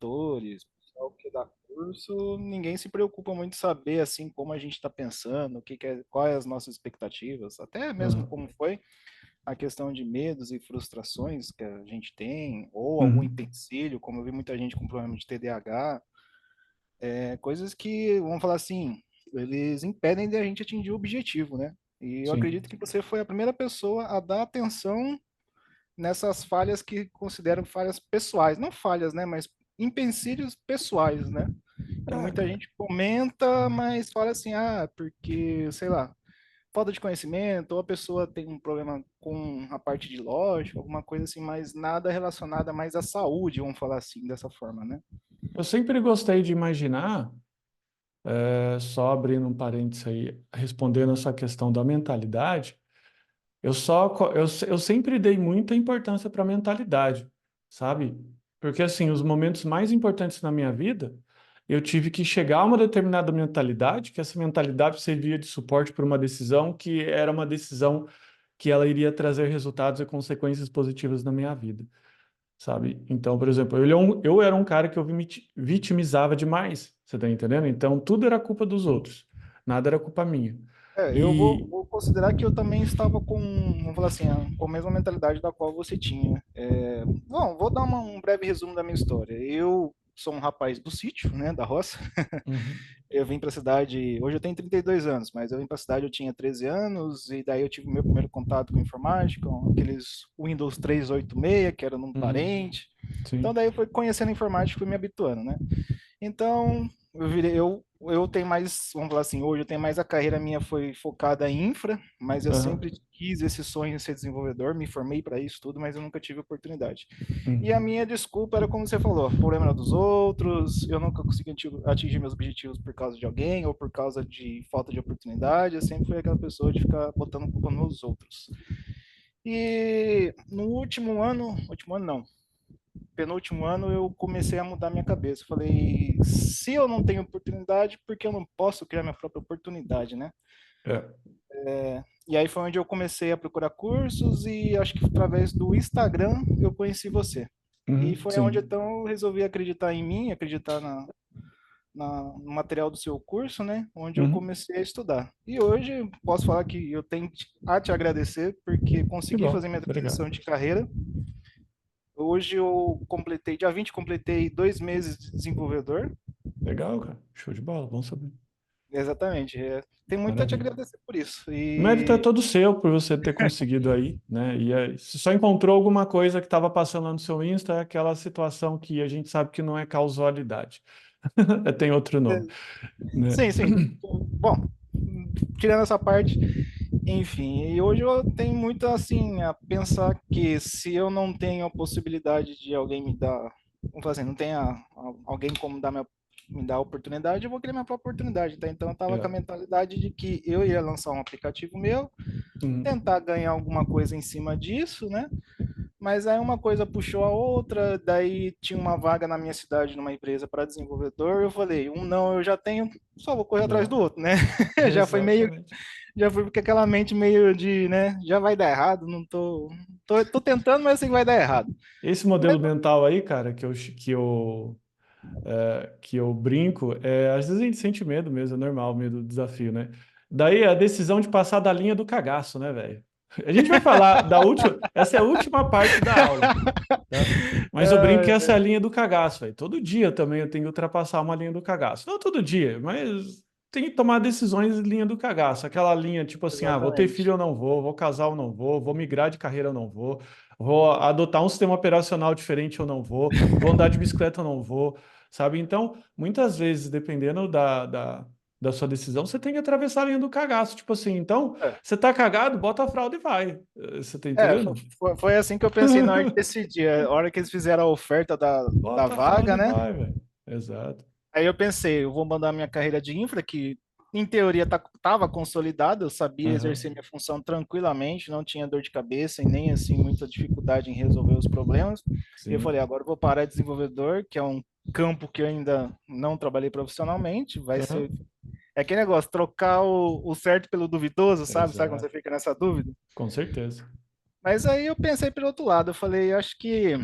tutores, pessoal que dá curso, ninguém se preocupa muito em saber assim como a gente está pensando, quais as nossas expectativas, até mesmo Aham. como foi a questão de medos e frustrações que a gente tem, ou algum Uhum. empecilho, como eu vi muita gente com problema de TDAH, coisas que, vamos falar assim, eles impedem de a gente atingir o objetivo, né? E eu Sim. acredito que você foi a primeira pessoa a dar atenção nessas falhas que consideram falhas pessoais, não falhas, né, mas empecilhos pessoais, né? Que É, muita cara. gente comenta, mas fala assim, porque, sei lá, falta de conhecimento, ou a pessoa tem um problema com a parte de lógica, alguma coisa assim, mas nada relacionada mais à saúde, vamos falar assim, dessa forma, né? Eu sempre gostei de imaginar, só abrindo um parênteses aí, respondendo essa questão da mentalidade, eu sempre dei muita importância para a mentalidade, sabe? Porque, assim, os momentos mais importantes na minha vida, eu tive que chegar a uma determinada mentalidade, que essa mentalidade servia de suporte para uma decisão que era uma decisão que ela iria trazer resultados e consequências positivas na minha vida, sabe? Então, por exemplo, eu era um cara que eu vitimizava demais, você tá entendendo? Então, tudo era culpa dos outros, nada era culpa minha. Eu E vou considerar que eu também estava com, vamos falar assim, com a mesma mentalidade da qual você tinha. Bom, vou dar um breve resumo da minha história. Eu sou um rapaz do sítio, né, da roça. Uhum, Eu vim para a cidade, hoje eu tenho 32 anos, mas eu vim para a cidade eu tinha 13 anos, e daí eu tive meu primeiro contato com informática, com aqueles Windows 386, que era num uhum, parente. Então sim, daí eu fui conhecendo a informática e fui me habituando, né? Então, eu tenho mais, vamos falar assim, hoje eu tenho mais a carreira minha foi focada em infra, mas eu aham, sempre quis esse sonho de ser desenvolvedor, me formei para isso tudo, mas eu nunca tive oportunidade. E a uhum, minha desculpa era como você falou, problema era dos outros, eu nunca consegui atingir meus objetivos por causa de alguém ou por causa de falta de oportunidade, eu sempre fui aquela pessoa de ficar botando culpa nos outros. E no último ano não, penúltimo ano eu comecei a mudar minha cabeça. Falei, se eu não tenho oportunidade, por que eu não posso criar minha própria oportunidade, né? é, E aí foi onde eu comecei a procurar cursos e acho que através do Instagram eu conheci você. E uhum, foi onde sim, então eu resolvi acreditar em mim, acreditar no material do seu curso, né? Onde eu uhum, comecei a estudar. E hoje posso falar que eu tenho a te agradecer porque que consegui fazer bom, minha obrigado. transição de carreira. Hoje eu completei, dia 20, completei 2 meses de desenvolvedor. Legal, cara, show de bola, bom saber, Exatamente. Tem muito a te maravilha. agradecer por isso. O mérito é E todo seu por você ter conseguido aí, né? E aí, se só encontrou alguma coisa que estava passando lá no seu Insta, é aquela situação que a gente sabe que não é causalidade. Tem outro nome, né? sim, sim. Bom, tirando essa parte, enfim, e hoje eu tenho muito assim a pensar que se eu não tenho a possibilidade de alguém me dar, vamos fazer, não tenha alguém como me dar a oportunidade, eu vou criar minha própria oportunidade, tá? Então eu tava com a É. mentalidade de que eu ia lançar um aplicativo meu, Uhum. tentar ganhar alguma coisa em cima disso, né? Mas aí uma coisa puxou a outra, daí tinha uma vaga na minha cidade numa empresa para desenvolvedor, eu falei, um não eu já tenho, só vou correr atrás do Legal. outro, né? Já foi meio, Exatamente. já foi porque aquela mente meio de, né, já vai dar errado, não tô tentando, mas eu sei que vai dar errado. Esse Mas modelo mental aí, cara, que eu brinco, às vezes a gente sente medo mesmo, é normal, medo do desafio, né? Daí a decisão de passar da linha do cagaço, né, velho? A gente vai falar da última, essa é a última parte da aula, tá? Mas eu brinco que essa é a linha do cagaço, velho. Todo dia também eu tenho que ultrapassar uma linha do cagaço. Não todo dia, mas tem que tomar decisões em linha do cagaço. Aquela linha tipo assim, vou ter filho exatamente. ou não vou casar ou não vou migrar de carreira ou não vou adotar um sistema operacional diferente ou não vou andar de bicicleta ou não vou, sabe? Então, muitas vezes, dependendo da sua decisão, você tem que atravessar a linha do cagaço. Tipo assim, então, É, você tá cagado, bota a fralda e vai. Você tá entendendo? foi assim que eu pensei na hora de decidir. A hora que eles fizeram a oferta da Bota a fralda vaga, e né? vai, velho. Exato. Aí eu pensei, eu vou mandar minha carreira de infra, que em teoria estava consolidada, eu sabia exercer Aham. minha função tranquilamente, não tinha dor de cabeça e nem assim muita dificuldade em resolver os problemas. E eu falei, Sim. agora eu vou parar de desenvolvedor, que é um campo que eu ainda não trabalhei profissionalmente, vai ser Aham. é aquele negócio, trocar o certo pelo duvidoso, sabe? Sabe quando você Exato. fica nessa dúvida? Com certeza. Mas aí eu pensei pelo outro lado, eu falei, acho que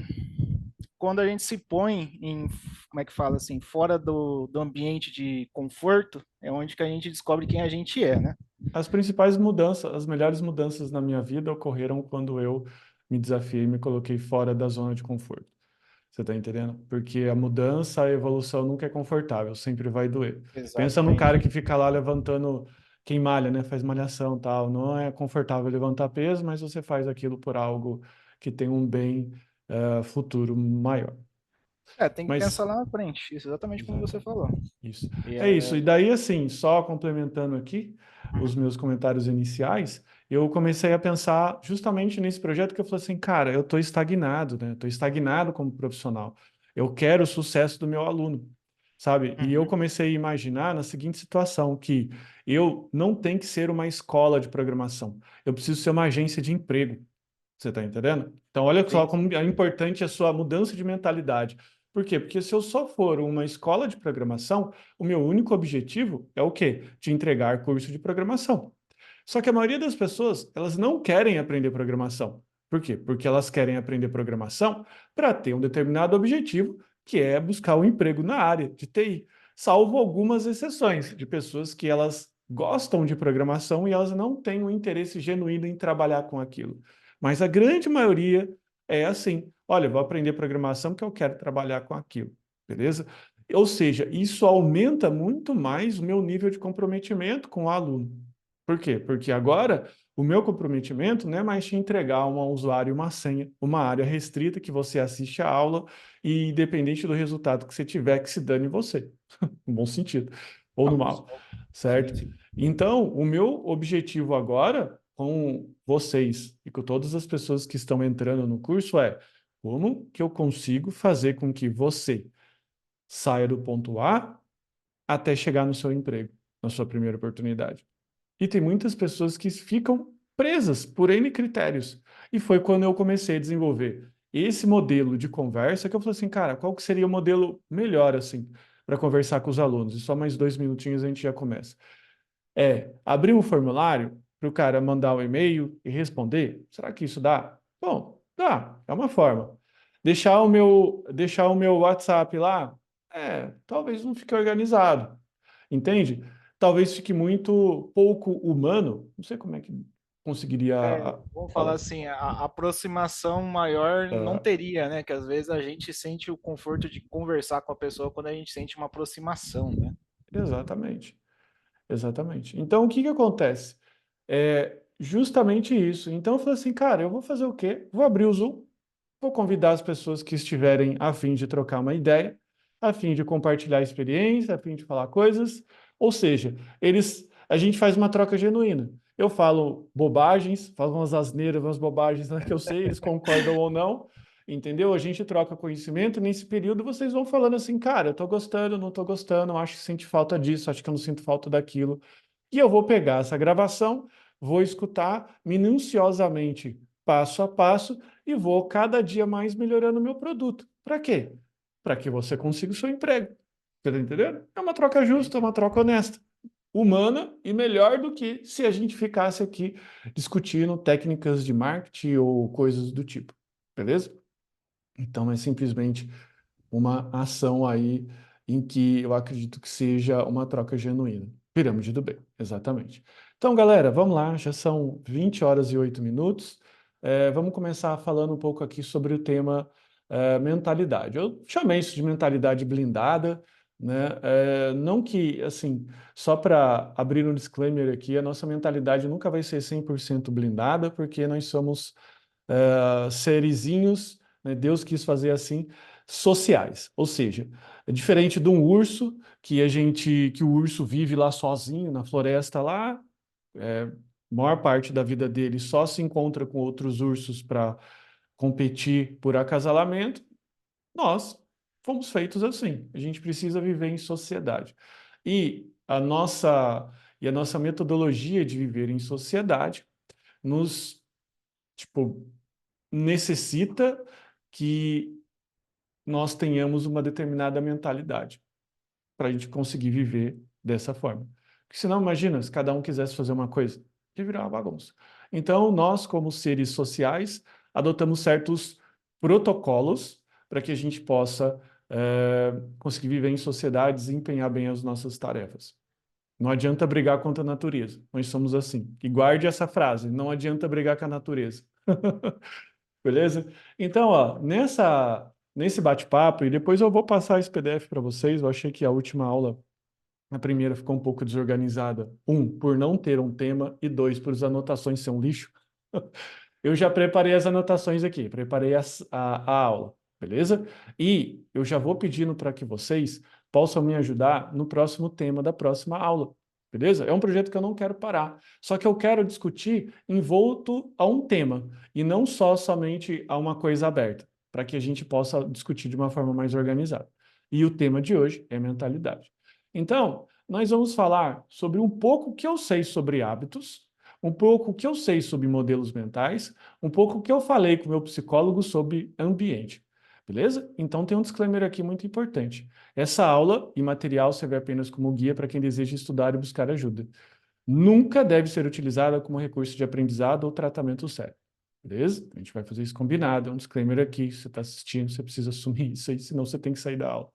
quando a gente se põe em, como é que fala assim, fora do ambiente de conforto, é onde que a gente descobre quem a gente é, né? As principais mudanças, as melhores mudanças na minha vida ocorreram quando eu me desafiei e me coloquei fora da zona de conforto. Você está entendendo? Porque a mudança, a evolução nunca é confortável, sempre vai doer. Pensa num cara Exatamente. que fica lá levantando, quem malha, né? Faz malhação e tal. Não é confortável levantar peso, mas você faz aquilo por algo que tem um bem futuro maior. É, tem que pensar Mas lá na frente, isso exatamente como você exatamente. falou. Isso. E É isso. é, E daí, assim, só complementando aqui os meus comentários iniciais, eu comecei a pensar justamente nesse projeto que eu falei assim, cara, eu estou estagnado, né? Estou estagnado como profissional. Eu quero o sucesso do meu aluno, sabe? E eu uhum, comecei a imaginar na seguinte situação, que eu não tenho que ser uma escola de programação. Eu preciso ser uma agência de emprego. Você está entendendo? Então, olha só sim, como é importante a sua mudança de mentalidade. Por quê? Porque se eu só for uma escola de programação, o meu único objetivo é o quê? De entregar curso de programação. Só que a maioria das pessoas, elas não querem aprender programação. Por quê? Porque elas querem aprender programação para ter um determinado objetivo, que é buscar um emprego na área de TI. Salvo algumas exceções de pessoas que elas gostam de programação e elas não têm um interesse genuíno em trabalhar com aquilo. Mas a grande maioria é assim: olha, eu vou aprender programação porque eu quero trabalhar com aquilo, beleza? Ou seja, isso aumenta muito mais o meu nível de comprometimento com o aluno. Por quê? Porque agora o meu comprometimento não é mais te entregar um usuário uma senha, uma área restrita que você assiste a aula e independente do resultado que você tiver, que se dane você, no bom sentido, ou no mal, sim, certo? sim. Então, o meu objetivo agora com vocês e com todas as pessoas que estão entrando no curso é como que eu consigo fazer com que você saia do ponto A até chegar no seu emprego, na sua primeira oportunidade. E tem muitas pessoas que ficam presas por N critérios. E foi quando eu comecei a desenvolver esse modelo de conversa que eu falei assim, cara, qual que seria o modelo melhor, assim, para conversar com os alunos? E só mais 2 minutinhos a gente já começa. É abrir um formulário para o cara mandar um e-mail e responder? Será que isso dá? Bom, dá, é uma forma. Deixar o meu WhatsApp lá? Talvez não fique organizado, entende? Talvez fique muito pouco humano. Não sei como é que conseguiria Vamos falar falar. assim, a aproximação maior não Ah, teria, né? Que às vezes a gente sente o conforto de conversar com a pessoa quando a gente sente uma aproximação, né? exatamente, exatamente. Então, o que que acontece? É justamente isso. Então, eu falei assim, cara, eu vou fazer o quê? Vou abrir o Zoom. Vou convidar as pessoas que estiverem a fim de trocar uma ideia, a fim de compartilhar experiência, a fim de falar coisas. Ou seja, a gente faz uma troca genuína. Eu falo bobagens, falo umas asneiras, umas bobagens né, que eu sei, eles concordam ou não, entendeu? A gente troca conhecimento. Nesse período, vocês vão falando assim, cara, eu tô gostando, não tô gostando, acho que sinto falta disso, acho que eu não sinto falta daquilo. E eu vou pegar essa gravação, vou escutar minuciosamente, passo a passo, e vou cada dia mais melhorando o meu produto. Para quê? Para que você consiga o seu emprego. Você tá entendendo? É uma troca justa, é uma troca honesta, humana e melhor do que se a gente ficasse aqui discutindo técnicas de marketing ou coisas do tipo. Beleza? Então é simplesmente uma ação aí em que eu acredito que seja uma troca genuína. Pirâmide do bem, exatamente. Então, galera, vamos lá, já são 20 horas e 8 minutos. Vamos começar falando um pouco aqui sobre o tema mentalidade. Eu chamei isso de mentalidade blindada, né? Não que, assim, só para abrir um disclaimer aqui, a nossa mentalidade nunca vai ser 100% blindada, porque nós somos serizinhos, né? Deus quis fazer assim, sociais. Ou seja, é diferente de um urso, que o urso vive lá sozinho na floresta lá, é, maior parte da vida dele só se encontra com outros ursos para competir por acasalamento. Nós fomos feitos assim. A gente precisa viver em sociedade. E a nossa metodologia de viver em sociedade nos, tipo, necessita que nós tenhamos uma determinada mentalidade para a gente conseguir viver dessa forma. Porque senão, imagina, se cada um quisesse fazer uma coisa, ia virar uma bagunça. Então, nós, como seres sociais, adotamos certos protocolos, para que a gente possa conseguir viver em sociedade, desempenhar bem as nossas tarefas. Não adianta brigar contra a natureza. Nós somos assim. E guarde essa frase: não adianta brigar com a natureza. Beleza? Então, ó, nesse bate-papo, e depois eu vou passar esse PDF para vocês. Eu achei que a última aula, a primeira, ficou um pouco desorganizada. Um, por não ter um tema, e dois, por as anotações ser um lixo. Eu já preparei as anotações aqui, preparei a aula, beleza? E eu já vou pedindo para que vocês possam me ajudar no próximo tema da próxima aula, beleza? É um projeto que eu não quero parar, só que eu quero discutir envolto a um tema e não só somente a uma coisa aberta, para que a gente possa discutir de uma forma mais organizada. E o tema de hoje é mentalidade. Então, nós vamos falar sobre um pouco que eu sei sobre hábitos, um pouco o que eu sei sobre modelos mentais, um pouco o que eu falei com o meu psicólogo sobre ambiente. Beleza? Então tem um disclaimer aqui muito importante. Essa aula e material serve apenas como guia para quem deseja estudar e buscar ajuda. Nunca deve ser utilizada como recurso de aprendizado ou tratamento sério. Beleza? A gente vai fazer isso combinado. É um disclaimer aqui. Se você está assistindo, você precisa assumir isso aí, senão você tem que sair da aula.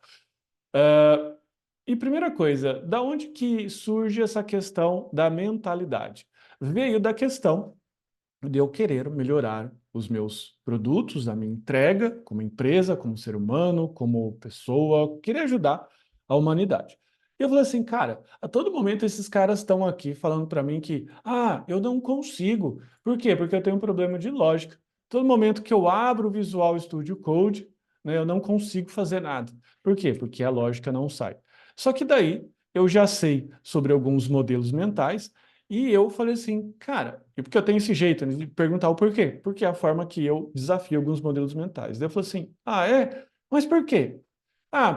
E primeira coisa, da onde que surge essa questão da mentalidade? Veio da questão de eu querer melhorar os meus produtos, a minha entrega como empresa, como ser humano, como pessoa, querer ajudar a humanidade. E eu falei assim, cara, a todo momento esses caras estão aqui falando para mim que, eu não consigo. Por quê? Porque eu tenho um problema de lógica. Todo momento que eu abro o Visual Studio Code, né, eu não consigo fazer nada. Por quê? Porque a lógica não sai. Só que daí eu já sei sobre alguns modelos mentais e eu falei assim, cara, e porque eu tenho esse jeito né, de perguntar o porquê? Porque é a forma que eu desafio alguns modelos mentais. Daí eu falei assim, é? Mas por quê?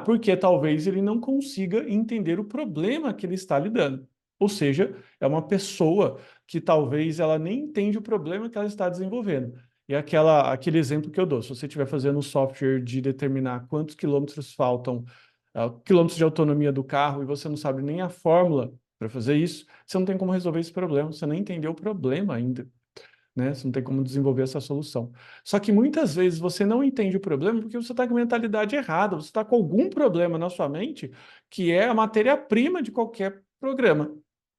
Porque talvez ele não consiga entender o problema que ele está lidando. Ou seja, é uma pessoa que talvez ela nem entende o problema que ela está desenvolvendo. E aquele exemplo que eu dou, se você estiver fazendo um software de determinar quantos quilômetros faltam, quilômetros de autonomia do carro, e você não sabe nem a fórmula para fazer isso, você não tem como resolver esse problema, você nem entendeu o problema ainda, né? Você não tem como desenvolver essa solução. Só que muitas vezes você não entende o problema porque você está com a mentalidade errada, você está com algum problema na sua mente que é a matéria-prima de qualquer programa.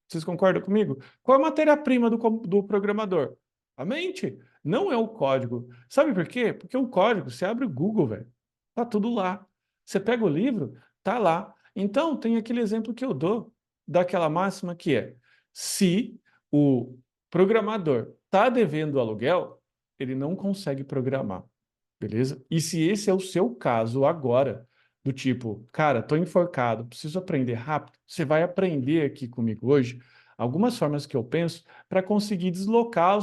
Vocês concordam comigo? Qual é a matéria-prima do programador? A mente, não é o código. Sabe por quê? Porque o código, você abre o Google, velho, tá tudo lá. Você pega o livro, tá lá. Então, tem aquele exemplo que eu dou daquela máxima que é: se o programador está devendo aluguel, ele não consegue programar, beleza? E se esse é o seu caso agora, do tipo, cara, tô enforcado, preciso aprender rápido, você vai aprender aqui comigo hoje algumas formas que eu penso para conseguir deslocar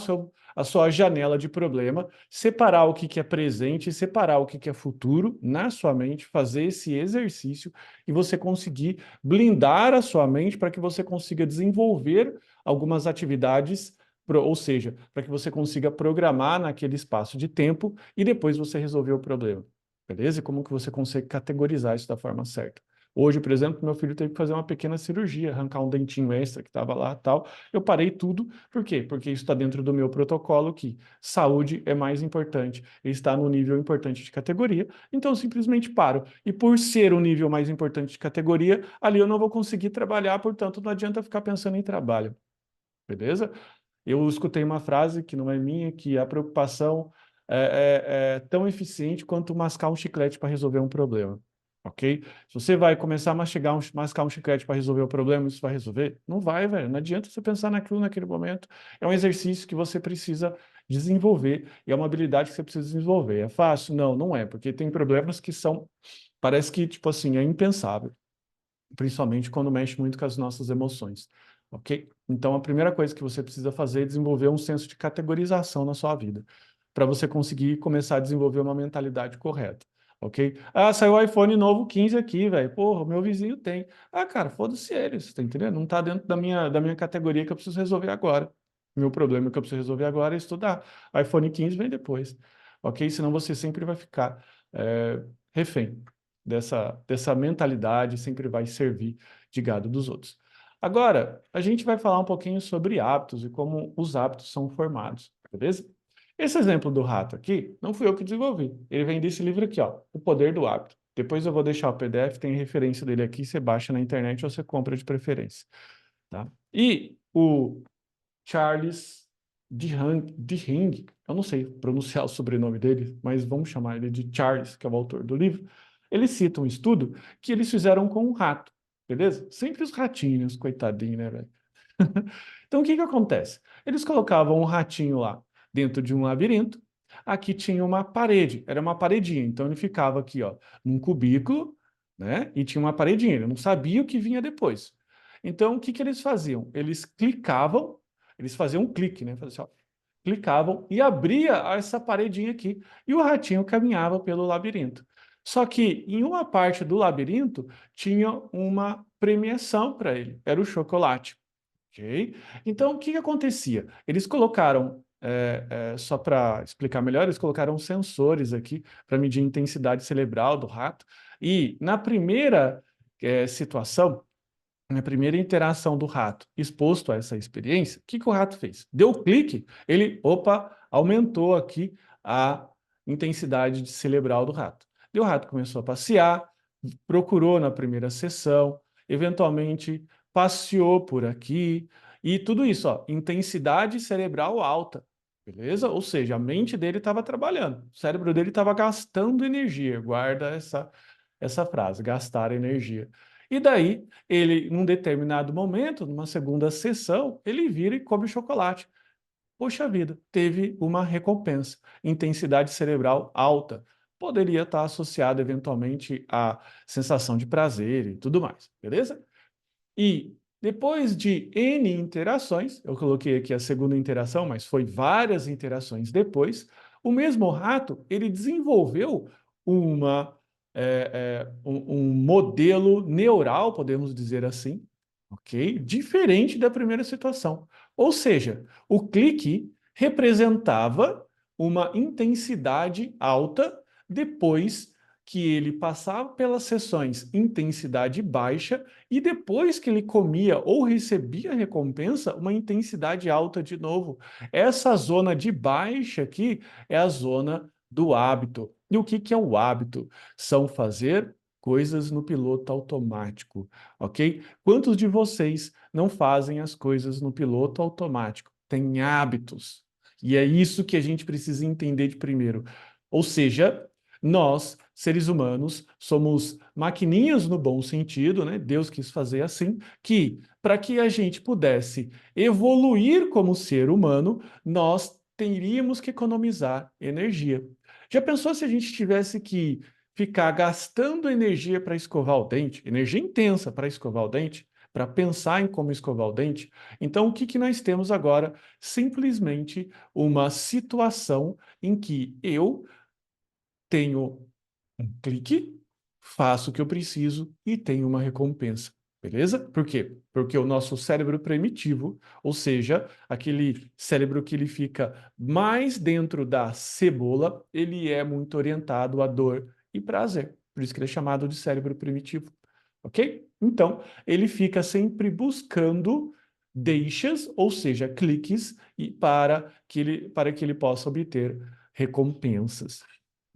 a sua janela de problema, separar o que é presente e separar o que é futuro na sua mente, fazer esse exercício e você conseguir blindar a sua mente para que você consiga desenvolver algumas atividades ou seja, para que você consiga programar naquele espaço de tempo e depois você resolver o problema. Beleza? E como que você consegue categorizar isso da forma certa? Hoje, por exemplo, meu filho teve que fazer uma pequena cirurgia, arrancar um dentinho extra que estava lá tal. Eu parei tudo. Por quê? Porque isso está dentro do meu protocolo que saúde é mais importante. Ele está no nível importante de categoria, então eu simplesmente paro. E por ser o nível mais importante de categoria, ali eu não vou conseguir trabalhar, portanto, não adianta ficar pensando em trabalho. Beleza? Eu escutei uma frase que não é minha, que a preocupação é tão eficiente quanto mascar um chiclete para resolver um problema. Ok? Se você vai começar a mascar um chiclete para resolver o problema, isso vai resolver? Não vai, velho. Não adianta você pensar naquilo naquele momento. É um exercício que você precisa desenvolver e é uma habilidade que você precisa desenvolver. É fácil? Não, não é, porque tem problemas que são, parece que, tipo assim, é impensável, principalmente quando mexe muito com as nossas emoções, ok? Então, a primeira coisa que você precisa fazer é desenvolver um senso de categorização na sua vida, para você conseguir começar a desenvolver uma mentalidade correta, ok? Saiu o iPhone novo 15 aqui, velho. Porra, o meu vizinho tem. Cara, foda-se ele, você tá entendendo? Não tá dentro da minha categoria que eu preciso resolver agora. Meu problema que eu preciso resolver agora é estudar. iPhone 15 vem depois, ok? Senão você sempre vai ficar refém dessa mentalidade, sempre vai servir de gado dos outros. Agora, a gente vai falar um pouquinho sobre hábitos e como os hábitos são formados, beleza? Esse exemplo do rato aqui, não fui eu que desenvolvi. Ele vem desse livro aqui, ó, O Poder do Hábito. Depois eu vou deixar o PDF, tem referência dele aqui, você baixa na internet ou você compra de preferência, tá? E o Charles Duhigg, eu não sei pronunciar o sobrenome dele, mas vamos chamar ele de Charles, que é o autor do livro. Ele cita um estudo que eles fizeram com um rato, beleza? Sempre os ratinhos, coitadinho, né, velho? Então, o que que acontece? Eles colocavam um ratinho lá dentro de um labirinto. Aqui tinha uma parede, era uma paredinha. Então, ele ficava aqui, ó, num cubículo, né? E tinha uma paredinha. Ele não sabia o que vinha depois. Então, o que que eles faziam? Eles clicavam, eles faziam um clique, né? Faziam assim, ó, clicavam e abria essa paredinha aqui. E o ratinho caminhava pelo labirinto. Só que em uma parte do labirinto tinha uma premiação para ele, era o chocolate. Ok? Então, o que que acontecia? Eles colocaram, só para explicar melhor, eles colocaram sensores aqui para medir a intensidade cerebral do rato. E na primeira situação, na primeira interação do rato exposto a essa experiência, o que que o rato fez? Deu clique, ele, opa, aumentou aqui a intensidade cerebral do rato. E o rato começou a passear, procurou na primeira sessão, eventualmente passeou por aqui, e tudo isso, ó, intensidade cerebral alta, beleza? Ou seja, a mente dele estava trabalhando, o cérebro dele estava gastando energia, guarda essa frase, gastar energia. E daí, ele, num determinado momento, numa segunda sessão, ele vira e come chocolate. Poxa vida, teve uma recompensa. Intensidade cerebral alta. Poderia estar associado eventualmente à sensação de prazer e tudo mais, beleza? E depois de N interações, eu coloquei aqui a segunda interação, mas foi várias interações depois, o mesmo rato, ele desenvolveu uma, um modelo neural, podemos dizer assim, ok? Diferente da primeira situação. Ou seja, o clique representava uma intensidade alta depois que ele passava pelas sessões intensidade baixa e depois que ele comia ou recebia recompensa, uma intensidade alta de novo. Essa zona de baixa aqui é a zona do hábito. E o que que é o hábito? São fazer coisas no piloto automático, ok? Quantos de vocês não fazem as coisas no piloto automático? Tem hábitos. E é isso que a gente precisa entender de primeiro. Ou seja, nós, seres humanos, somos maquininhas no bom sentido, né? Deus quis fazer assim, que para que a gente pudesse evoluir como ser humano, nós teríamos que economizar energia. Já pensou se a gente tivesse que ficar gastando energia para escovar o dente, energia intensa para escovar o dente, para pensar em como escovar o dente? Então, o que que nós temos agora? Simplesmente uma situação em que eu tenho um clique, faço o que eu preciso e tenho uma recompensa. Beleza? Por quê? Porque o nosso cérebro primitivo, ou seja, aquele cérebro que ele fica mais dentro da cebola, ele é muito orientado à dor e prazer. Por isso que ele é chamado de cérebro primitivo. Ok? Então, ele fica sempre buscando deixas, ou seja, cliques, e para que ele possa obter recompensas.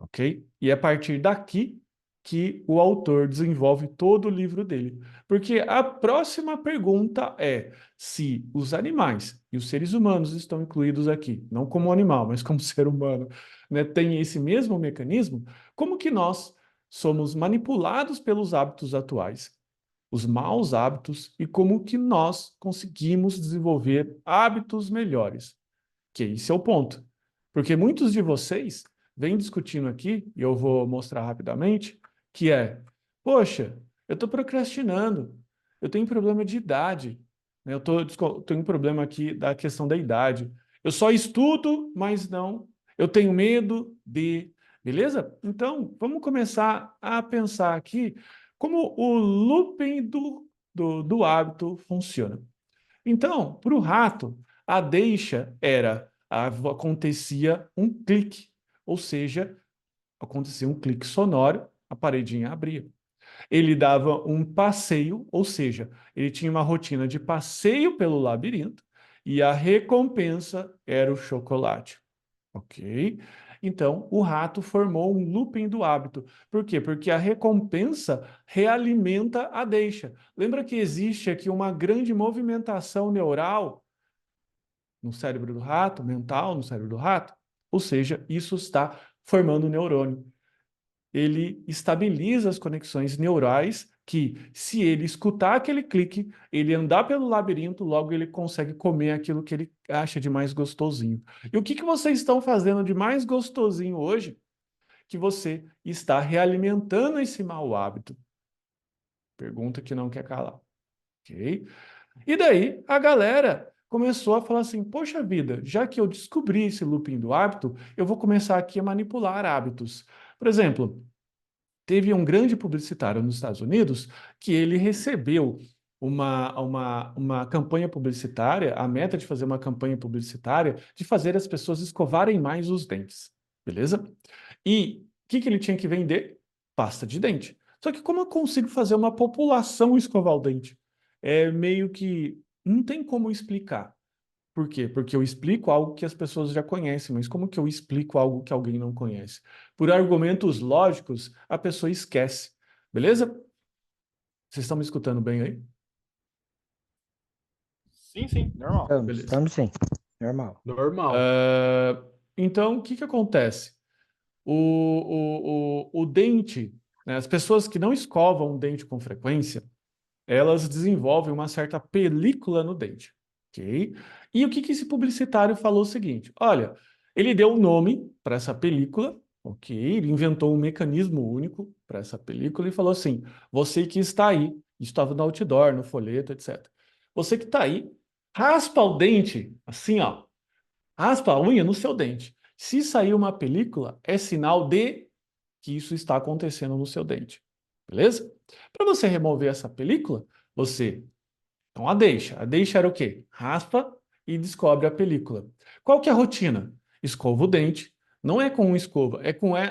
Ok? E é a partir daqui que o autor desenvolve todo o livro dele. Porque a próxima pergunta é se os animais e os seres humanos estão incluídos aqui, não como animal, mas como ser humano, né, tem esse mesmo mecanismo, como que nós somos manipulados pelos hábitos atuais, os maus hábitos, e como que nós conseguimos desenvolver hábitos melhores? Que esse é o ponto. Porque muitos de vocês vêm discutindo aqui, e eu vou mostrar rapidamente, que é, poxa, eu estou procrastinando, eu tenho problema de idade, né? Tenho um problema aqui da questão da idade. Eu só estudo, mas não. Eu tenho medo de. Beleza? Então, vamos começar a pensar aqui como o looping do hábito funciona. Então, para o rato, a deixa acontecia um clique, ou seja, acontecia um clique sonoro, a paredinha abria. Ele dava um passeio, ou seja, ele tinha uma rotina de passeio pelo labirinto e a recompensa era o chocolate. Ok? Então, o rato formou um looping do hábito. Por quê? Porque a recompensa realimenta a deixa. Lembra que existe aqui uma grande movimentação neural no cérebro do rato, mental no cérebro do rato? Ou seja, isso está formando um neurônio. Ele estabiliza as conexões neurais que, se ele escutar aquele clique, ele andar pelo labirinto, logo ele consegue comer aquilo que ele acha de mais gostosinho. E o que que vocês estão fazendo de mais gostosinho hoje que você está realimentando esse mau hábito? Pergunta que não quer calar, ok? E daí a galera começou a falar assim: poxa vida, já que eu descobri esse looping do hábito, eu vou começar aqui a manipular hábitos. Por exemplo, teve um grande publicitário nos Estados Unidos que ele recebeu uma campanha publicitária, a meta de fazer uma campanha publicitária, de fazer as pessoas escovarem mais os dentes, beleza? E o que que ele tinha que vender? Pasta de dente. Só que como eu consigo fazer uma população escovar o dente? É meio que não tem como explicar. Por quê? Porque eu explico algo que as pessoas já conhecem, mas como que eu explico algo que alguém não conhece? Por argumentos lógicos, a pessoa esquece. Beleza? Vocês estão me escutando bem aí? Sim, sim, normal. Estamos, Beleza. estamos sim. Normal. Normal. Então, o que que acontece? O dente, né, as pessoas que não escovam o dente com frequência, elas desenvolvem uma certa película no dente, ok? E o que que esse publicitário falou o seguinte, olha, ele deu um nome para essa película, ok? Ele inventou um mecanismo único para essa película e falou assim, você que está aí, estava no outdoor, no folheto, etc. Você que está aí, raspa o dente, assim, ó, raspa a unha no seu dente. Se sair uma película, é sinal de que isso está acontecendo no seu dente. Beleza? Para você remover essa película, você. Então, a deixa. A deixa era o quê? Raspa e descobre a película. Qual que é a rotina? Escova o dente. Não é com escova,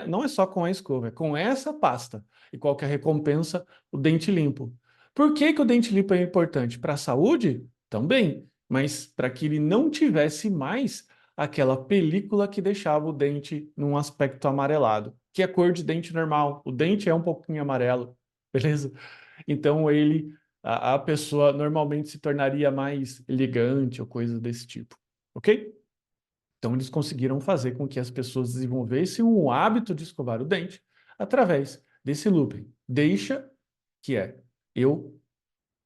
não é só com a escova, é com essa pasta. E qual que é a recompensa? O dente limpo. Por que que o dente limpo é importante? Para a saúde? Também. Mas para que ele não tivesse mais aquela película que deixava o dente num aspecto amarelado, que é a cor de dente normal. O dente é um pouquinho amarelo, beleza? Então a pessoa normalmente se tornaria mais elegante ou coisa desse tipo, ok? Então eles conseguiram fazer com que as pessoas desenvolvessem um hábito de escovar o dente através desse looping. Deixa, que é eu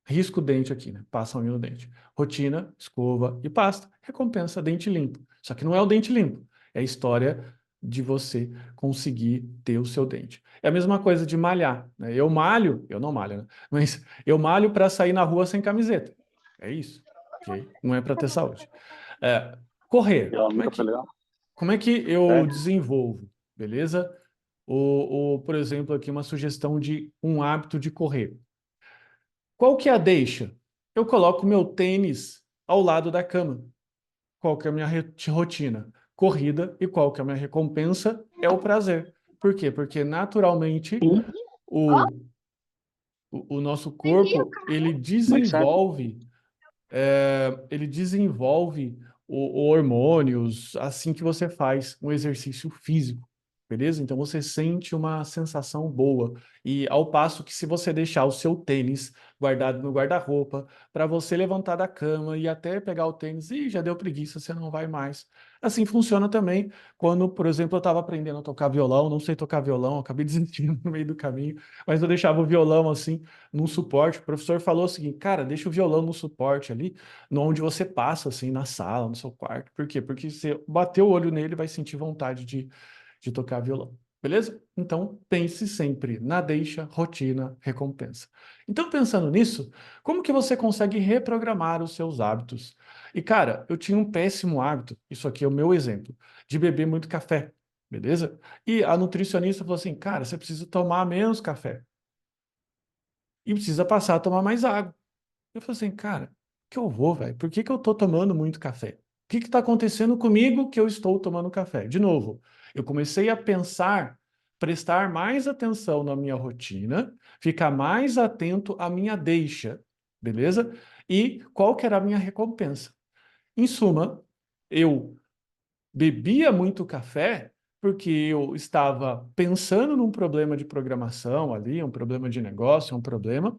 risco o dente aqui, né? Passa a unha no dente. Rotina, escova e pasta. Recompensa, dente limpo. Só que não é o dente limpo. É a história de você conseguir ter o seu dente. É a mesma coisa de malhar, né? Eu não malho, né? Mas eu malho para sair na rua sem camiseta. É isso, ok? Não é para ter saúde. É, correr. Ela nunca foi legal. Como é que eu É. desenvolvo? Beleza? Por exemplo, aqui uma sugestão de um hábito de correr. Qual que é a deixa? Eu coloco meu tênis ao lado da cama. Qual que é a minha rotina? Corrida. E qual que é a minha recompensa? É o prazer. Por quê? Porque naturalmente o, o nosso corpo ele desenvolve o hormônios assim que você faz um exercício físico, beleza? Então você sente uma sensação boa. E ao passo que se você deixar o seu tênis guardado no guarda-roupa, para você levantar da cama e até pegar o tênis, e já deu preguiça, você não vai mais. Assim funciona também quando, por exemplo, eu estava aprendendo a tocar violão, não sei tocar violão, acabei desistindo no meio do caminho, mas eu deixava o violão assim num suporte. O professor falou o seguinte, cara, deixa o violão no suporte ali, onde você passa, assim, na sala, no seu quarto. Por quê? Porque você bater o olho nele, vai sentir vontade de tocar violão. Beleza? Então, pense sempre na deixa, rotina, recompensa. Então, pensando nisso, como que você consegue reprogramar os seus hábitos? E, cara, eu tinha um péssimo hábito, isso aqui é o meu exemplo, de beber muito café, beleza? E a nutricionista falou assim, cara, você precisa tomar menos café e precisa passar a tomar mais água. Eu falei assim, cara, que eu vou, velho? Por que que eu tô tomando muito café? O que que tá acontecendo comigo que eu estou tomando café? De novo, eu comecei a pensar, prestar mais atenção na minha rotina, ficar mais atento à minha deixa, beleza? E qual que era a minha recompensa? Em suma, eu bebia muito café porque eu estava pensando num problema de programação ali, um problema de negócio, um problema.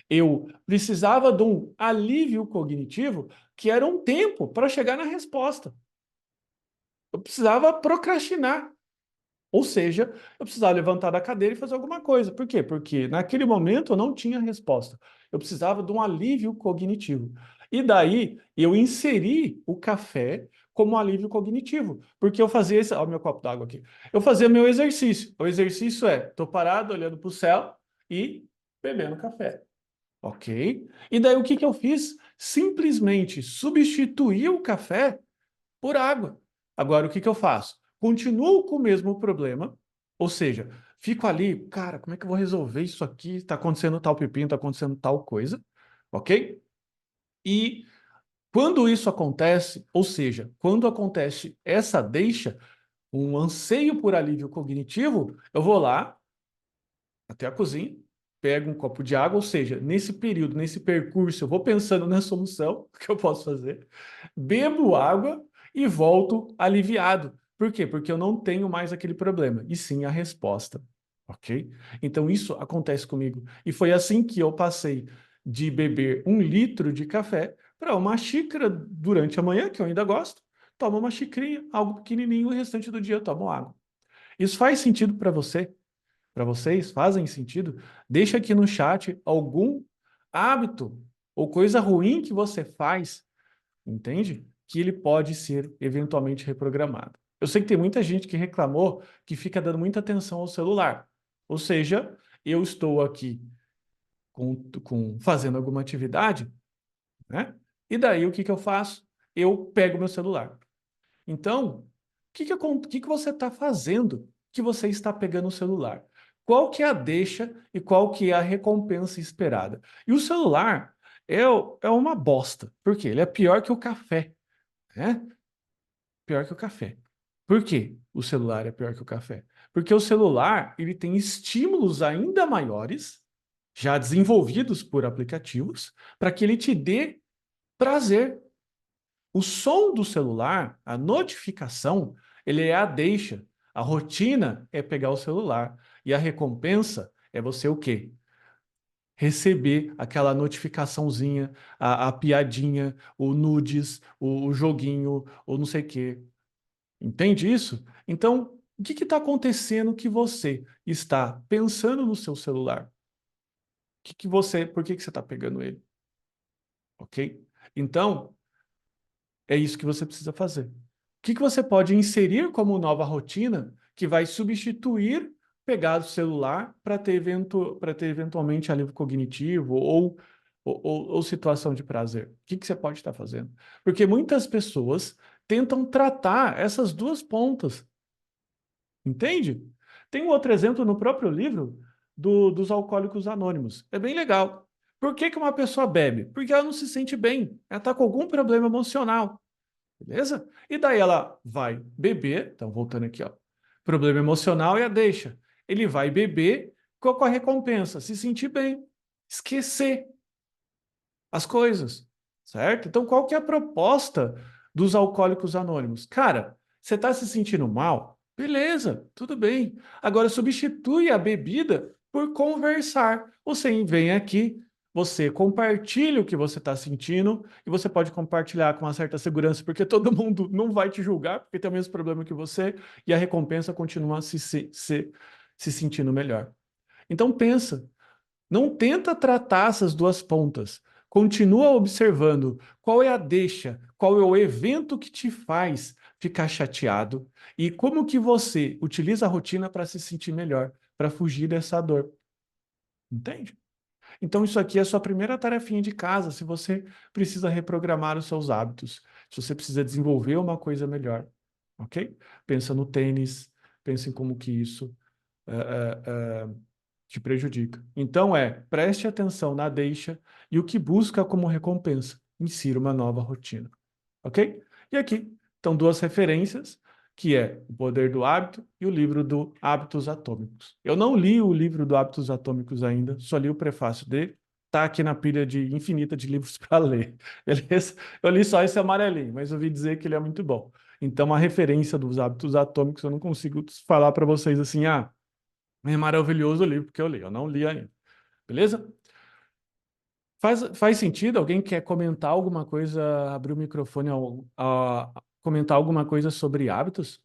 Eu precisava de um alívio cognitivo que era um tempo para chegar na resposta. Eu precisava procrastinar. Ou seja, eu precisava levantar da cadeira e fazer alguma coisa. Por quê? Porque naquele momento eu não tinha resposta. Eu precisava de um alívio cognitivo. E daí eu inseri o café como alívio cognitivo. Porque eu fazia esse. Olha o meu copo d'água aqui. Eu fazia meu exercício. O exercício é: estou parado olhando para o céu e bebendo café. Ok? E daí o que que eu fiz? Simplesmente substituí o café por água. Agora, o que que eu faço? Continuo com o mesmo problema, ou seja, fico ali, cara, como é que eu vou resolver isso aqui? Está acontecendo tal pepino, está acontecendo tal coisa, ok? E quando isso acontece, ou seja, quando acontece essa deixa, um anseio por alívio cognitivo, eu vou lá até a cozinha, pego um copo de água, ou seja, nesse período, nesse percurso, eu vou pensando na solução que eu posso fazer, bebo água e volto aliviado. Por quê? Porque eu não tenho mais aquele problema, e sim a resposta. Ok? Então isso acontece comigo. E foi assim que eu passei de beber 1 litro de café para uma xícara durante a manhã, que eu ainda gosto, tomo uma xicrinha, algo pequenininho, o restante do dia eu tomo água. Isso faz sentido para você? Para vocês? Fazem sentido? Deixa aqui no chat algum hábito ou coisa ruim que você faz, entende? Que ele pode ser eventualmente reprogramado. Eu sei que tem muita gente que reclamou que fica dando muita atenção ao celular. Ou seja, eu estou aqui fazendo alguma atividade, né? E daí o que que eu faço? Eu pego meu celular. Então, o que que você está fazendo que você está pegando o celular? Qual que é a deixa e qual que é a recompensa esperada? E o celular é uma bosta. Por quê? Ele é pior que o café, né? Pior que o café. Por quê o celular é pior que o café? Porque o celular, ele tem estímulos ainda maiores, já desenvolvidos por aplicativos, para que ele te dê prazer. O som do celular, a notificação, ele é a deixa. A rotina é pegar o celular. E a recompensa é você o quê? Receber aquela notificaçãozinha, a piadinha, o nudes, o joguinho, ou não sei o quê. Entende isso? Então, o que está acontecendo que você está pensando no seu celular? Por que que você está pegando ele? Ok? Então, é isso que você precisa fazer. O que que você pode inserir como nova rotina que vai substituir pegar o celular para ter eventualmente alívio cognitivo ou situação de prazer? O que que você pode estar fazendo? Porque muitas pessoas tentam tratar essas duas pontas, entende? Tem um outro exemplo no próprio livro dos alcoólicos anônimos. É bem legal. Por que que uma pessoa bebe? Porque ela não se sente bem. Ela está com algum problema emocional. Beleza? E daí ela vai beber, então voltando aqui, ó. Problema emocional e a deixa. Ele vai beber, qual com a recompensa? Se sentir bem, esquecer as coisas, certo? Então, qual que é a proposta dos alcoólicos anônimos? Cara, você está se sentindo mal? Beleza, tudo bem. Agora substitui a bebida por conversar. Você vem aqui, você compartilha o que você está sentindo e você pode compartilhar com uma certa segurança, porque todo mundo não vai te julgar, porque tem o mesmo problema que você, e a recompensa continua se sentindo melhor. Então pensa, não tenta tratar essas duas pontas. Continua observando qual é a deixa, qual é o evento que te faz ficar chateado e como que você utiliza a rotina para se sentir melhor, para fugir dessa dor. Entende? Então isso aqui é a sua primeira tarefinha de casa, se você precisa reprogramar os seus hábitos, se você precisa desenvolver uma coisa melhor, ok? Pensa no tênis, pensa em como que isso eh, te prejudica. Então preste atenção na deixa e o que busca como recompensa. Insira uma nova rotina, ok? E aqui estão duas referências, que é O Poder do Hábito e o livro do Hábitos Atômicos. Eu não li o livro do Hábitos Atômicos ainda, só li o prefácio dele, tá aqui na pilha infinita de livros para ler. Beleza? Eu li só esse amarelinho, mas ouvi dizer que ele é muito bom. Então, a referência dos hábitos atômicos, eu não consigo falar para vocês assim, é maravilhoso o livro, porque eu li. Eu não li ainda. Beleza? Faz sentido? Alguém quer comentar alguma coisa, abrir o microfone, comentar alguma coisa sobre hábitos?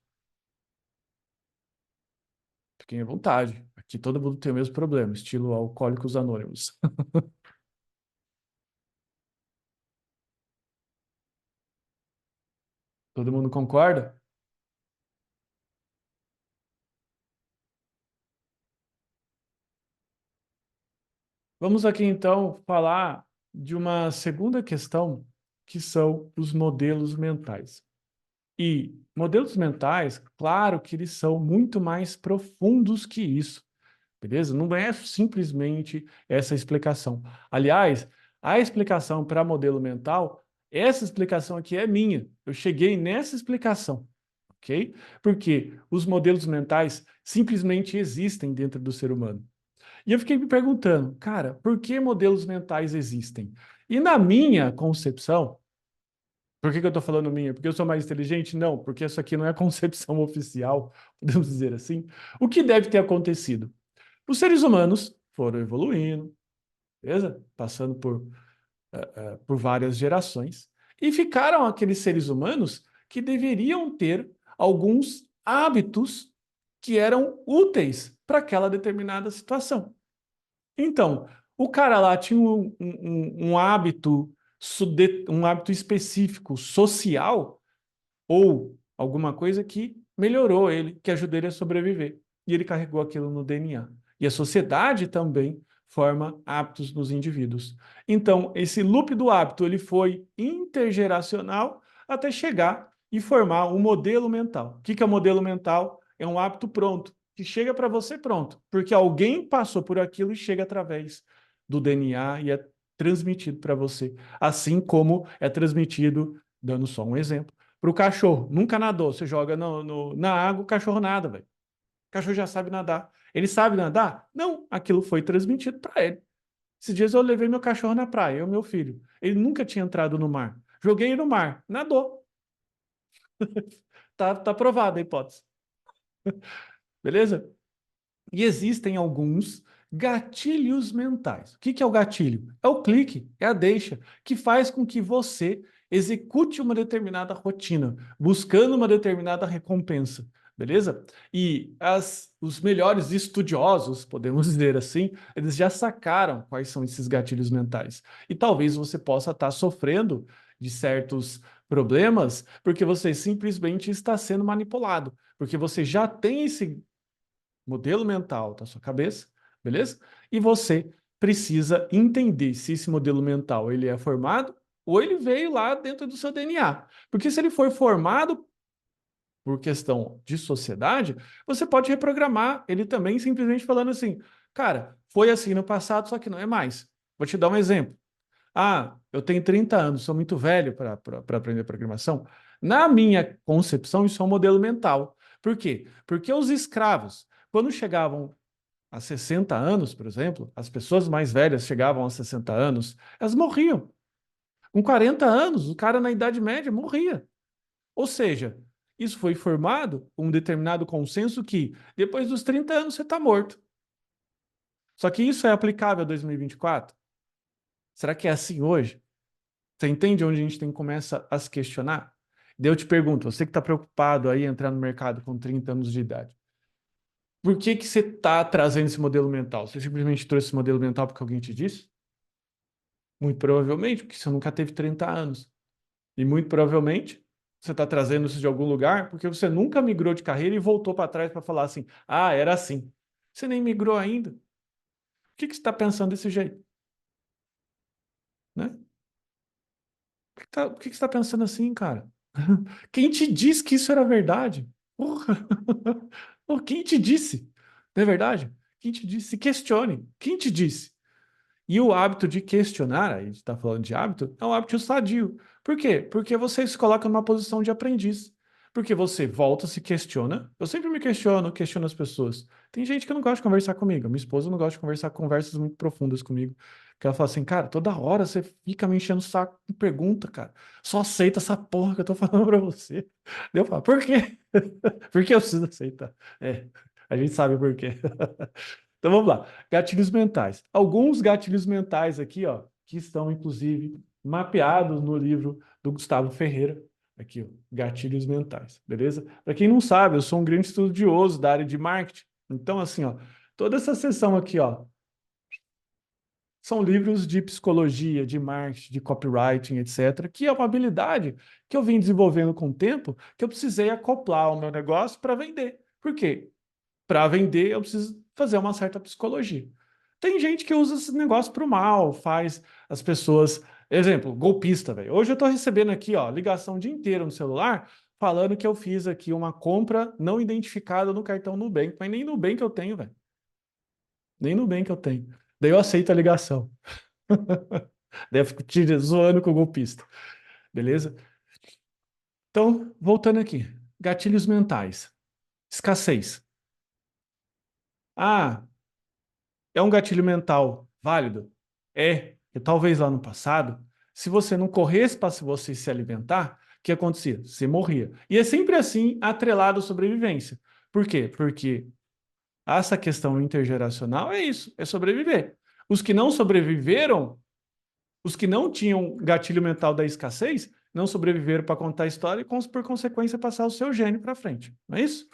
Fiquem à vontade. Aqui todo mundo tem o mesmo problema, estilo Alcoólicos Anônimos. Todo mundo concorda? Vamos aqui então falar de uma segunda questão, que são os modelos mentais. E modelos mentais, claro que eles são muito mais profundos que isso, beleza? Não é simplesmente essa explicação. Aliás, a explicação para modelo mental, essa explicação aqui é minha. Eu cheguei nessa explicação, ok? Porque os modelos mentais simplesmente existem dentro do ser humano. E eu fiquei me perguntando, cara, por que modelos mentais existem? E na minha concepção, por que eu estou falando minha? Porque eu sou mais inteligente? Não, porque isso aqui não é a concepção oficial, podemos dizer assim. O que deve ter acontecido? Os seres humanos foram evoluindo, beleza? Passando por várias gerações, e ficaram aqueles seres humanos que deveriam ter alguns hábitos que eram úteis para aquela determinada situação. Então, o cara lá tinha um hábito, um hábito específico social ou alguma coisa que melhorou ele, que ajudou ele a sobreviver. E ele carregou aquilo no DNA. E a sociedade também forma hábitos nos indivíduos. Então, esse loop do hábito ele foi intergeracional até chegar e formar um modelo mental. O que é o modelo mental? É um hábito pronto, que chega para você pronto, porque alguém passou por aquilo e chega através do DNA e é transmitido para você, assim como é transmitido, dando só um exemplo, para o cachorro. Nunca nadou. Você joga na água, o cachorro nada, velho. O cachorro já sabe nadar. Ele sabe nadar? Não. Aquilo foi transmitido para ele. Esses dias eu levei meu cachorro na praia, eu e meu filho. Ele nunca tinha entrado no mar. Joguei ele no mar. Nadou. Tá provada a hipótese. Beleza? E existem alguns gatilhos mentais. O que é o gatilho? É o clique, é a deixa, que faz com que você execute uma determinada rotina, buscando uma determinada recompensa. Beleza? E os melhores estudiosos, podemos dizer assim, eles já sacaram quais são esses gatilhos mentais. E talvez você possa estar sofrendo de certos problemas porque você simplesmente está sendo manipulado, porque você já tem esse modelo mental da sua cabeça, beleza? E você precisa entender se esse modelo mental ele é formado ou ele veio lá dentro do seu DNA. Porque se ele foi formado por questão de sociedade, você pode reprogramar ele também simplesmente falando assim, cara, foi assim no passado, só que não é mais. Vou te dar um exemplo. Ah, eu tenho 30 anos, sou muito velho para aprender programação. Na minha concepção, isso é um modelo mental. Por quê? Porque os escravos, quando chegavam a 60 anos, por exemplo, as pessoas mais velhas chegavam a 60 anos, elas morriam. Com 40 anos, o cara na Idade Média morria. Ou seja, isso foi formado um determinado consenso que depois dos 30 anos você está morto. Só que isso é aplicável a 2024? Será que é assim hoje? Você entende onde a gente começa a se questionar? Daí eu te pergunto, você que está preocupado aí em entrar no mercado com 30 anos de idade, por que que você está trazendo esse modelo mental? Você simplesmente trouxe esse modelo mental porque alguém te disse? Muito provavelmente, porque você nunca teve 30 anos. E muito provavelmente você está trazendo isso de algum lugar porque você nunca migrou de carreira e voltou para trás para falar assim, ah, era assim. Você nem migrou ainda. Por que que você está pensando desse jeito? Né? Por que que você está pensando assim, cara? Quem te disse que isso era verdade? Porra! Pô, quem te disse? Não é verdade? Quem te disse? Se questione. Quem te disse? E o hábito de questionar, a gente está falando de hábito, é um hábito sadio. Por quê? Porque você se coloca numa posição de aprendiz. Porque você volta, se questiona. Eu sempre me questiono as pessoas. Tem gente que não gosta de conversar comigo. Minha esposa não gosta de conversar conversas muito profundas comigo. Que ela fala assim, cara, toda hora você fica me enchendo o saco com pergunta, cara. Só aceita essa porra que eu tô falando pra você. Daí eu falo, por quê? Por que eu preciso aceitar? É, a gente sabe por quê. Então vamos lá. Gatilhos mentais. Alguns gatilhos mentais aqui, ó, que estão inclusive mapeados no livro do Gustavo Ferreira. Aqui, ó, gatilhos mentais, beleza? Para quem não sabe, eu sou um grande estudioso da área de marketing. Então, assim, ó, toda essa sessão aqui, ó, são livros de psicologia, de marketing, de copywriting, etc., que é uma habilidade que eu vim desenvolvendo com o tempo, que eu precisei acoplar ao meu negócio para vender. Por quê? Para vender, eu preciso fazer uma certa psicologia. Tem gente que usa esse negócio para o mal, faz as pessoas. Exemplo, golpista, velho. Hoje eu estou recebendo aqui, ó, ligação o dia inteiro no celular, falando que eu fiz aqui uma compra não identificada no cartão Nubank, mas nem Nubank eu tenho, velho. Nem Nubank eu tenho. Daí eu aceito a ligação. Daí eu fico zoando com o golpista. Beleza? Então, voltando aqui. Gatilhos mentais. Escassez. Ah, é um gatilho mental válido? É, que talvez lá no passado, se você não corresse para você se alimentar, o que acontecia? Você morria. E é sempre assim, atrelado à sobrevivência. Por quê? Porque essa questão intergeracional é isso, é sobreviver. Os que não sobreviveram, os que não tinham gatilho mental da escassez, não sobreviveram para contar a história e, por consequência, passar o seu gênio para frente. Não é isso?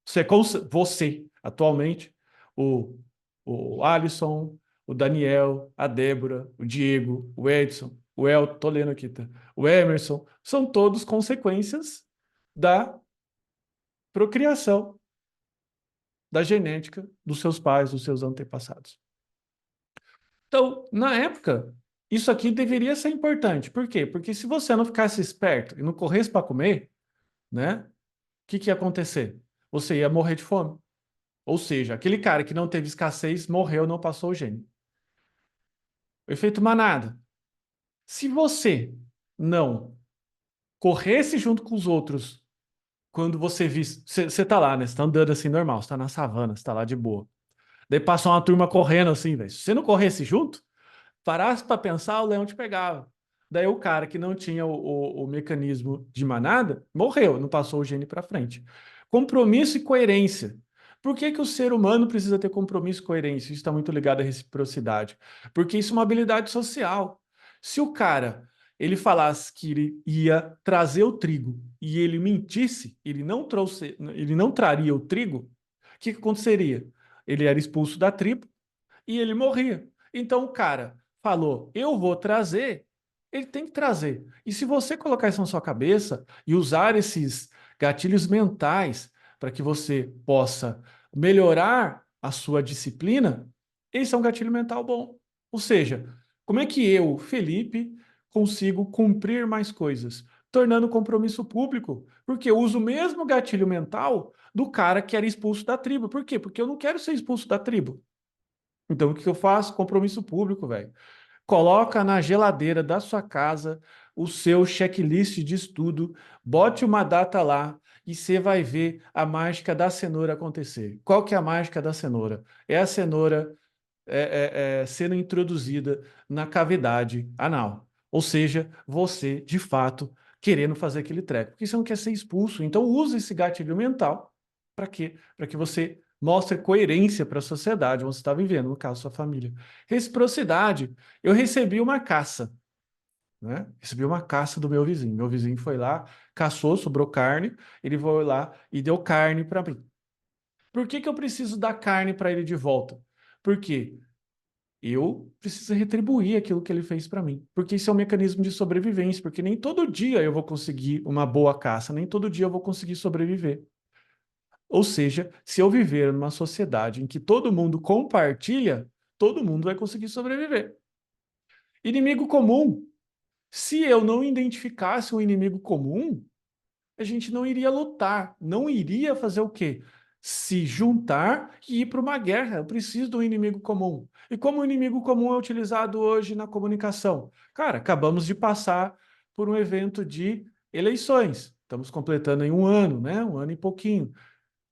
Você atualmente, o, o Alisson, o Daniel, a Débora, o Diego, o Edson, o El, tô lendo aqui, tá? O Emerson, são todos consequências da procriação, da genética dos seus pais, dos seus antepassados. Então, na época, isso aqui deveria ser importante. Por quê? Porque se você não ficasse esperto e não corresse para comer, né? O que ia acontecer? Você ia morrer de fome. Ou seja, aquele cara que não teve escassez morreu, não passou o gene. O efeito manada. Se você não corresse junto com os outros, quando você visse. Você tá lá, né? Você tá andando assim normal, você tá na savana, você tá lá de boa. Daí passou uma turma correndo assim, velho. Se você não corresse junto, parasse para pensar, o leão te pegava. Daí o cara que não tinha o mecanismo de manada morreu, não passou o gene para frente. Compromisso e coerência. Por que que o ser humano precisa ter compromisso e coerência? Isso está muito ligado à reciprocidade. Porque isso é uma habilidade social. Se o cara ele falasse que ele ia trazer o trigo e ele mentisse, ele não traria o trigo, o que que aconteceria? Ele era expulso da tribo e ele morria. Então o cara falou, eu vou trazer, ele tem que trazer. E se você colocar isso na sua cabeça e usar esses gatilhos mentais para que você possa melhorar a sua disciplina, esse é um gatilho mental bom. Ou seja, como é que eu, Felipe, consigo cumprir mais coisas? Tornando compromisso público, porque eu uso o mesmo gatilho mental do cara que era expulso da tribo. Por quê? Porque eu não quero ser expulso da tribo. Então, o que eu faço? Compromisso público, velho. Coloca na geladeira da sua casa o seu checklist de estudo, bote uma data lá e você vai ver a mágica da cenoura acontecer. Qual que é a mágica da cenoura? É a cenoura sendo introduzida na cavidade anal. Ou seja, você, de fato, querendo fazer aquele treco. Porque você não quer ser expulso. Então, use esse gatilho mental para quê? Para que você mostre coerência para a sociedade onde você está vivendo, no caso, sua família. Reciprocidade. Eu recebi uma caça, né? Recebi uma caça do meu vizinho. Meu vizinho foi lá, caçou, sobrou carne, ele foi lá e deu carne para mim. Por que que eu preciso dar carne para ele de volta? Porque eu preciso retribuir aquilo que ele fez para mim. Porque isso é um mecanismo de sobrevivência, porque nem todo dia eu vou conseguir uma boa caça, nem todo dia eu vou conseguir sobreviver. Ou seja, se eu viver numa sociedade em que todo mundo compartilha, todo mundo vai conseguir sobreviver. Inimigo comum. Se eu não identificasse um inimigo comum, a gente não iria lutar, não iria fazer o quê? Se juntar e ir para uma guerra. Eu preciso de um inimigo comum. E como o inimigo comum é utilizado hoje na comunicação? Cara, acabamos de passar por um evento de eleições. Estamos completando em um ano, né? Um ano e pouquinho.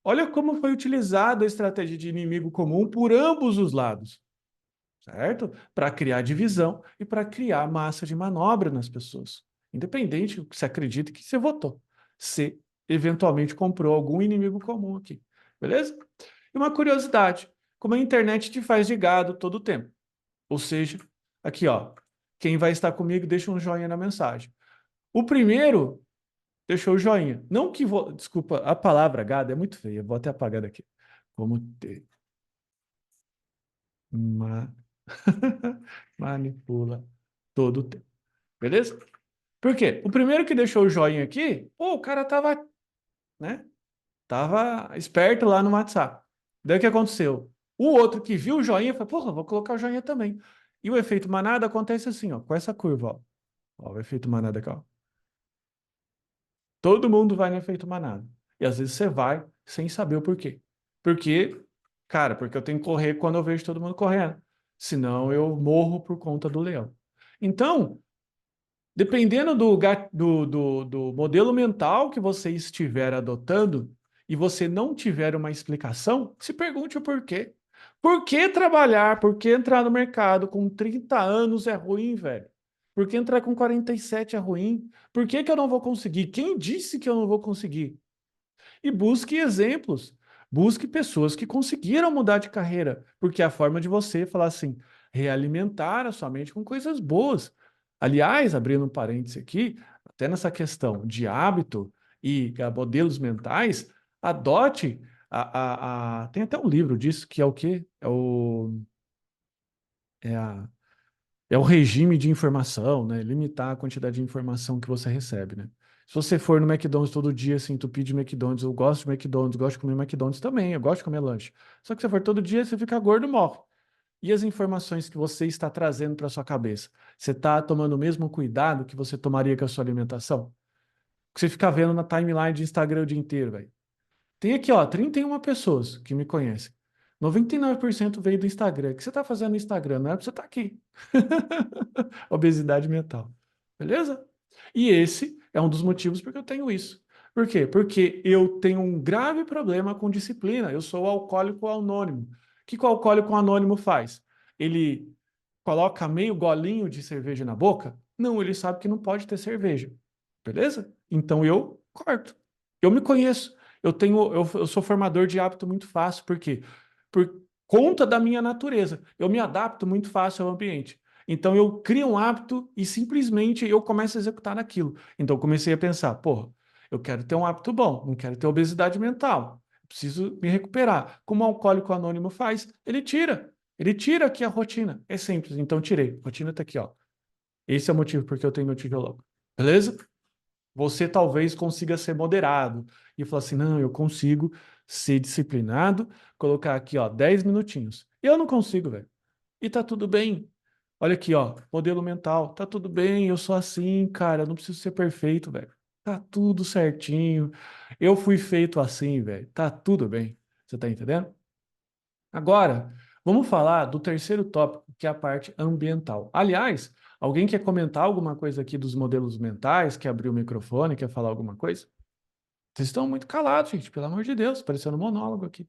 Olha como foi utilizada a estratégia de inimigo comum por ambos os lados, certo? Para criar divisão e para criar massa de manobra nas pessoas. Independente do que você acredita que você votou. Você eventualmente comprou algum inimigo comum aqui. Beleza? E uma curiosidade, como a internet te faz de gado todo o tempo. Ou seja, aqui, ó, quem vai estar comigo, deixa um joinha na mensagem. O primeiro deixou o joinha. Não que vou. Desculpa, a palavra gado é muito feia. Vou até apagar daqui. Como ter. Ma... Manipula todo o tempo. Beleza? Por quê? O primeiro que deixou o joinha aqui, pô, o cara tava, né? Tava esperto lá no WhatsApp. Daí o que aconteceu? O outro que viu o joinha falou, porra, vou colocar o joinha também. E o efeito manada acontece assim, ó, com essa curva, ó. Ó, o efeito manada aqui, ó. Todo mundo vai no efeito manada. E às vezes você vai sem saber o porquê. Porque, cara, porque eu tenho que correr quando eu vejo todo mundo correndo. Senão eu morro por conta do leão. Então, dependendo do modelo mental que você estiver adotando e você não tiver uma explicação, se pergunte o porquê. Por que trabalhar? Por que entrar no mercado com 30 anos é ruim, velho? Por que entrar com 47 é ruim? Por que que eu não vou conseguir? Quem disse que eu não vou conseguir? E busque exemplos. Busque pessoas que conseguiram mudar de carreira, porque é a forma de você falar assim, realimentar a sua mente com coisas boas. Aliás, abrindo um parêntese aqui, até nessa questão de hábito e modelos mentais, adote tem até um livro disso que é o quê? É, a, é o regime de informação, né? Limitar a quantidade de informação que você recebe, né? Se você for no McDonald's todo dia, assim, tu pede McDonald's, eu gosto de McDonald's, gosto de comer McDonald's também, eu gosto de comer lanche. Só que se você for todo dia, você fica gordo e morre. E as informações que você está trazendo para sua cabeça? Você está tomando o mesmo cuidado que você tomaria com a sua alimentação? Que você fica vendo na timeline de Instagram o dia inteiro, velho. Tem aqui, ó, 31 pessoas que me conhecem. 99% veio do Instagram. O que você está fazendo no Instagram? Não é para você estar aqui. Obesidade mental. Beleza? E esse é um dos motivos porque eu tenho isso. Por quê? Porque eu tenho um grave problema com disciplina. Eu sou alcoólico anônimo. O que que o alcoólico anônimo faz? Ele coloca meio golinho de cerveja na boca? Não, ele sabe que não pode ter cerveja. Beleza? Então eu corto. Eu me conheço. Eu sou formador de hábito muito fácil. Por quê? Por conta da minha natureza. Eu me adapto muito fácil ao ambiente. Então eu crio um hábito e simplesmente eu começo a executar naquilo. Então eu comecei a pensar, porra, eu quero ter um hábito bom, não quero ter obesidade mental. Preciso me recuperar. Como o alcoólico anônimo faz, ele tira. Ele tira aqui a rotina. É simples, então tirei. A rotina tá aqui, ó. Esse é o motivo porque eu tenho meu tijolão. Beleza? Você talvez consiga ser moderado e falar assim: não, eu consigo ser disciplinado, colocar aqui, ó, 10 minutinhos. Eu não consigo, velho. E tá tudo bem. Olha aqui, ó, modelo mental. Tá tudo bem, eu sou assim, cara, eu não preciso ser perfeito, velho. Tá tudo certinho. Eu fui feito assim, velho. Tá tudo bem. Você tá entendendo? Agora, vamos falar do terceiro tópico, que é a parte ambiental. Aliás, alguém quer comentar alguma coisa aqui dos modelos mentais? Quer abrir o microfone? Quer falar alguma coisa? Vocês estão muito calados, gente, pelo amor de Deus, parecendo um monólogo aqui.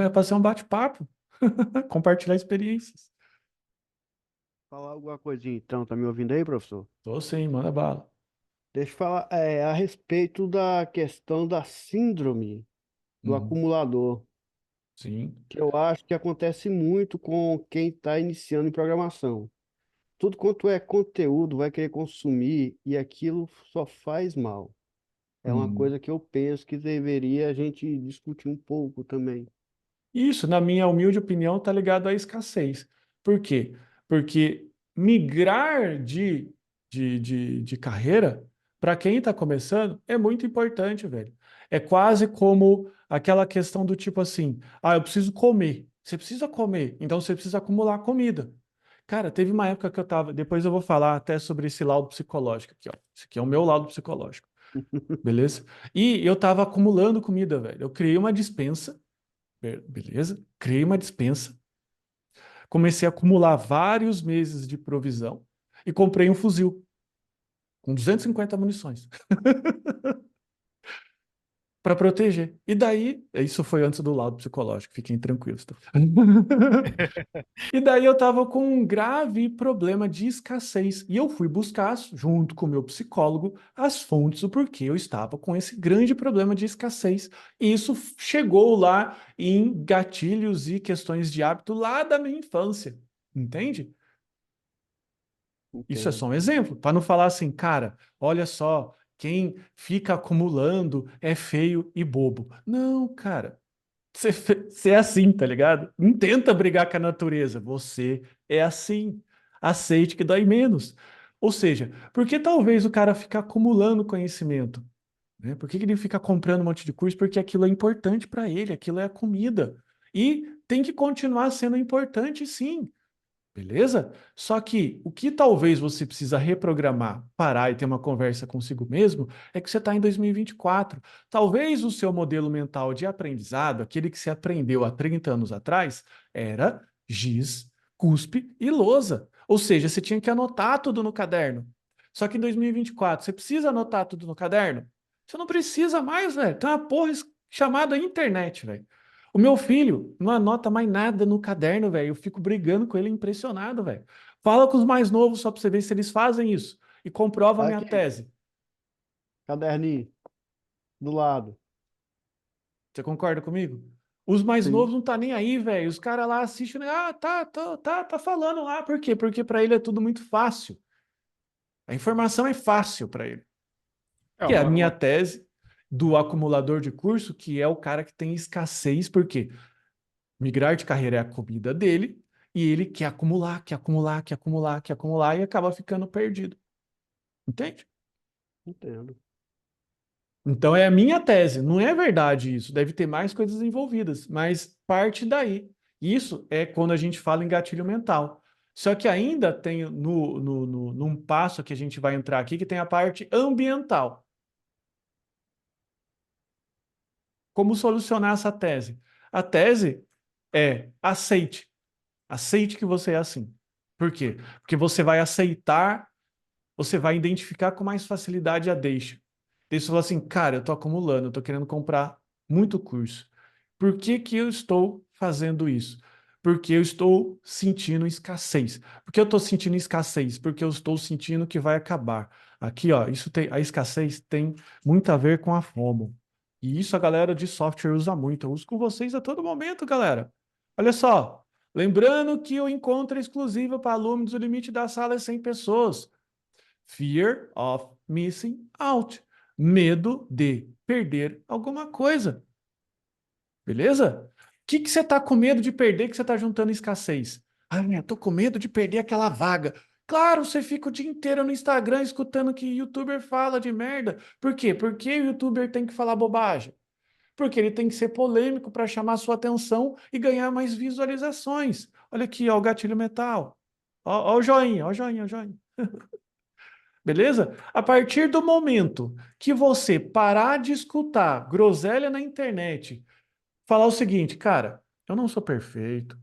É para ser um bate-papo, compartilhar experiências. Falar alguma coisinha então, tá me ouvindo aí, professor? Tô sim, manda bala. Deixa eu falar a respeito da questão da síndrome do Uhum. acumulador, Sim. que eu acho que acontece muito com quem está iniciando em programação. Tudo quanto é conteúdo vai querer consumir e aquilo só faz mal. É uma Uhum. coisa que eu penso que deveria a gente discutir um pouco também. Isso, na minha humilde opinião, está ligado à escassez. Por quê? Porque migrar de carreira, para quem está começando, é muito importante, velho. É quase como aquela questão do tipo assim: ah, eu preciso comer. Você precisa comer, então você precisa acumular comida. Cara, teve uma época que eu tava. Depois eu vou falar até sobre esse laudo psicológico aqui, ó. Esse aqui é o meu laudo psicológico, beleza? E eu tava acumulando comida, velho. Eu criei uma dispensa. Beleza? Criei uma dispensa, comecei a acumular vários meses de provisão e comprei um fuzil com 250 munições. para proteger. E daí, isso foi antes do laudo psicológico, fiquem tranquilos. Tá? E daí eu estava com um grave problema de escassez. E eu fui buscar, junto com o meu psicólogo, as fontes do porquê eu estava com esse grande problema de escassez. E isso chegou lá em gatilhos e questões de hábito lá da minha infância. Entende? Isso é Entendo. só um exemplo, para não falar assim, cara, olha só, quem fica acumulando é feio e bobo. Não, cara, você é assim, tá ligado? Não tenta brigar com a natureza, você é assim. Aceite que dói menos. Ou seja, por que talvez o cara fica acumulando conhecimento? Né? Por que que ele fica comprando um monte de curso? Porque aquilo é importante para ele, aquilo é a comida. E tem que continuar sendo importante, sim. Beleza? Só que o que talvez você precisa reprogramar, parar e ter uma conversa consigo mesmo, é que você está em 2024. Talvez o seu modelo mental de aprendizado, aquele que você aprendeu há 30 anos atrás, era giz, cuspe e lousa. Ou seja, você tinha que anotar tudo no caderno. Só que em 2024, você precisa anotar tudo no caderno? Você não precisa mais, velho. Tem uma porra chamada internet, velho. O meu filho não anota mais nada no caderno, velho. Eu fico brigando com ele, impressionado, velho. Fala com os mais novos só pra você ver se eles fazem isso. E comprova a minha Aqui, tese. caderninho, do lado. Você concorda comigo? Os mais Sim, novos não tá nem aí, velho. Os caras lá assistem, né? Ah, tá falando lá. Por quê? Porque pra ele é tudo muito fácil. A informação é fácil pra ele. É Que é a minha tese do acumulador de curso, que é o cara que tem escassez, porque migrar de carreira é a comida dele, e ele quer acumular, quer acumular, quer acumular, quer acumular, e acaba ficando perdido. Entende? entendo. Então é a minha tese, não é verdade isso, deve ter mais coisas envolvidas, mas parte daí. Isso é quando a gente fala em gatilho mental. Só que ainda tem num passo que a gente vai entrar aqui, que tem a parte ambiental. Como solucionar essa tese? A tese é aceite. Aceite que você é assim. Por quê? Porque você vai aceitar, você vai identificar com mais facilidade a deixa. Daí você fala assim, cara, eu tô acumulando, eu tô querendo comprar muito curso. Por que que eu estou fazendo isso? Porque eu estou sentindo escassez. Por que eu estou sentindo escassez? Porque eu estou sentindo que vai acabar. Aqui, ó, isso tem, a escassez tem muito a ver com a FOMO. E isso a galera de software usa muito. Eu uso com vocês a todo momento, galera. Olha só, lembrando que o encontro é exclusivo para alunos, o limite da sala é 100 pessoas. Fear of missing out. Medo de perder alguma coisa. Beleza? O que que você está com medo de perder que você está juntando escassez? Ah, eu tô com medo de perder aquela vaga. Claro, você fica o dia inteiro no Instagram escutando que youtuber fala de merda. Por quê? Porque o youtuber tem que falar bobagem. Porque ele tem que ser polêmico para chamar sua atenção e ganhar mais visualizações. Olha aqui, ó, o gatilho mental. Ó, ó o joinha, ó o joinha, ó o joinha. Beleza? A partir do momento que você parar de escutar groselha na internet, falar o seguinte, cara, eu não sou perfeito.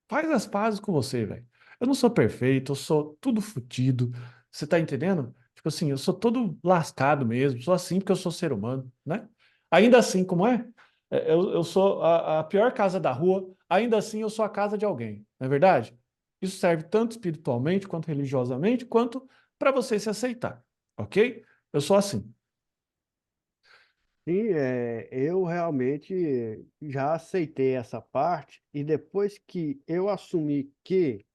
Faz as pazes com você, velho. Eu não sou perfeito, eu sou tudo fodido. Você tá entendendo? Tipo assim, eu sou todo lascado mesmo, sou assim porque eu sou ser humano, né? Ainda assim, como é? Eu sou a pior casa da rua, ainda assim eu sou a casa de alguém, não é verdade? Isso serve tanto espiritualmente, quanto religiosamente, quanto para você se aceitar, ok? Eu sou assim. Sim, eu realmente já aceitei essa parte e depois que eu assumi que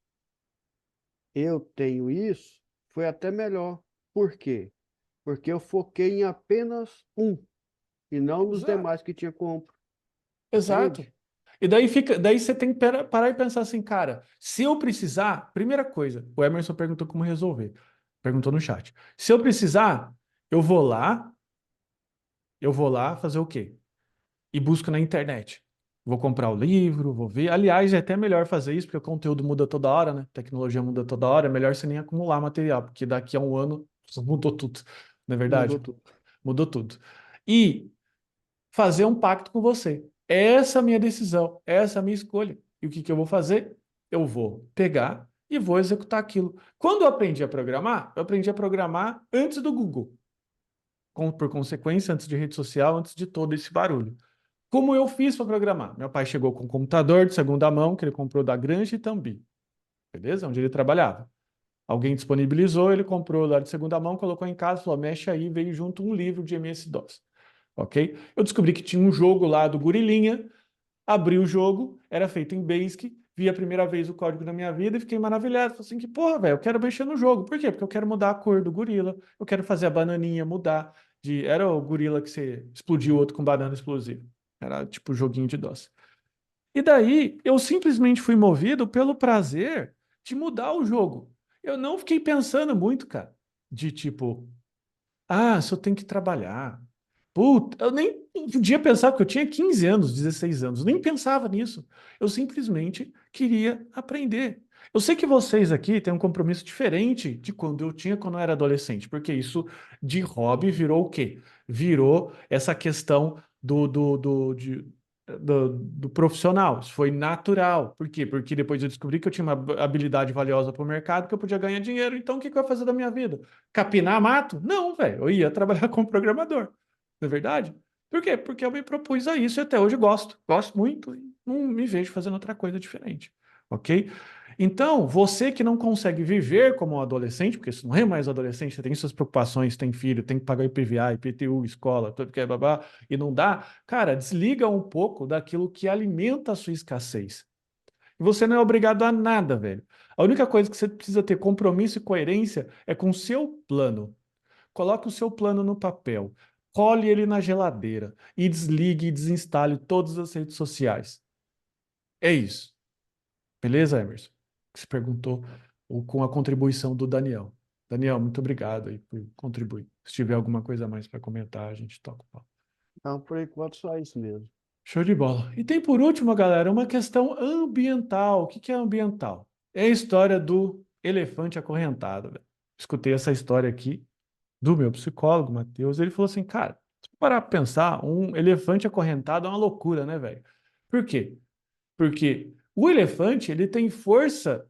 eu tenho isso, foi até melhor. Por quê? Porque eu foquei em apenas um e não nos Exato. demais que tinha compra, Exato. entende? E daí fica, daí você tem que parar e pensar assim, cara, se eu precisar, primeira coisa, o Emerson perguntou como resolver. Perguntou no chat. Se eu precisar, eu vou lá, eu vou lá fazer o quê? E busco na internet. Vou comprar o livro, vou ver. Aliás, é até melhor fazer isso, porque o conteúdo muda toda hora, né? A tecnologia muda toda hora, é melhor você nem acumular material, porque daqui a um ano mudou tudo, não é Mudou verdade? tudo. Mudou tudo. E fazer um pacto com você. Essa é a minha decisão, essa é a minha escolha. E o que que eu vou fazer? Eu vou pegar e vou executar aquilo. Quando eu aprendi a programar antes do Google. por consequência, antes de rede social, antes de todo esse barulho. Como eu fiz para programar? Meu pai chegou com um computador de segunda mão que ele comprou da Grange Itambi, beleza? Onde ele trabalhava. Alguém disponibilizou, ele comprou lá de segunda mão, colocou em casa, falou, mexe aí, veio junto um livro de MS-DOS, ok? Eu descobri que tinha um jogo lá do Gorilinha, abri o jogo, era feito em Basic, vi a primeira vez o código na minha vida e fiquei maravilhado. Falei assim, que porra, velho, eu quero mexer no jogo. Por quê? Porque eu quero mudar a cor do gorila, eu quero fazer a bananinha mudar. Era o gorila que você explodiu o outro com banana explosiva. Era tipo joguinho de DOS. E daí eu simplesmente fui movido pelo prazer de mudar o jogo. Eu não fiquei pensando muito, cara, de tipo, só tem que trabalhar. Puta, eu nem podia pensar, porque eu tinha 15 anos, 16 anos, nem pensava nisso. Eu simplesmente queria aprender. Eu sei que vocês aqui têm um compromisso diferente de quando eu era adolescente, porque isso de hobby virou o quê? Virou essa questão do profissional. Isso foi natural. Por quê? Porque depois eu descobri que eu tinha uma habilidade valiosa para o mercado, que eu podia ganhar dinheiro. Então, o que eu ia fazer da minha vida? Capinar mato? Não, velho. Eu ia trabalhar como programador. Não é verdade? Por quê? Porque eu me propus a isso e até hoje gosto. Gosto muito e não me vejo fazendo outra coisa diferente. Ok? Então, você que não consegue viver como um adolescente, porque isso não é mais adolescente, você tem suas preocupações, tem filho, tem que pagar IPVA, IPTU, escola, tudo que é babá, e não dá, cara, desliga um pouco daquilo que alimenta a sua escassez. E você não é obrigado a nada, velho. A única coisa que você precisa ter compromisso e coerência é com o seu plano. Coloque o seu plano no papel, cole ele na geladeira e desligue e desinstale todas as redes sociais. É isso. Beleza, Emerson? Que se perguntou com a contribuição do Daniel. Daniel, muito obrigado aí por contribuir. Se tiver alguma coisa a mais para comentar, a gente toca o pau. Não, por enquanto só isso mesmo. Show de bola. E tem por último, galera, uma questão ambiental. O que que é ambiental? É a história do elefante acorrentado, velho. Escutei essa história aqui do meu psicólogo, Matheus. Ele falou assim, cara, se parar pra pensar, um elefante acorrentado é uma loucura, né, velho? Por quê? Porque o elefante, ele tem força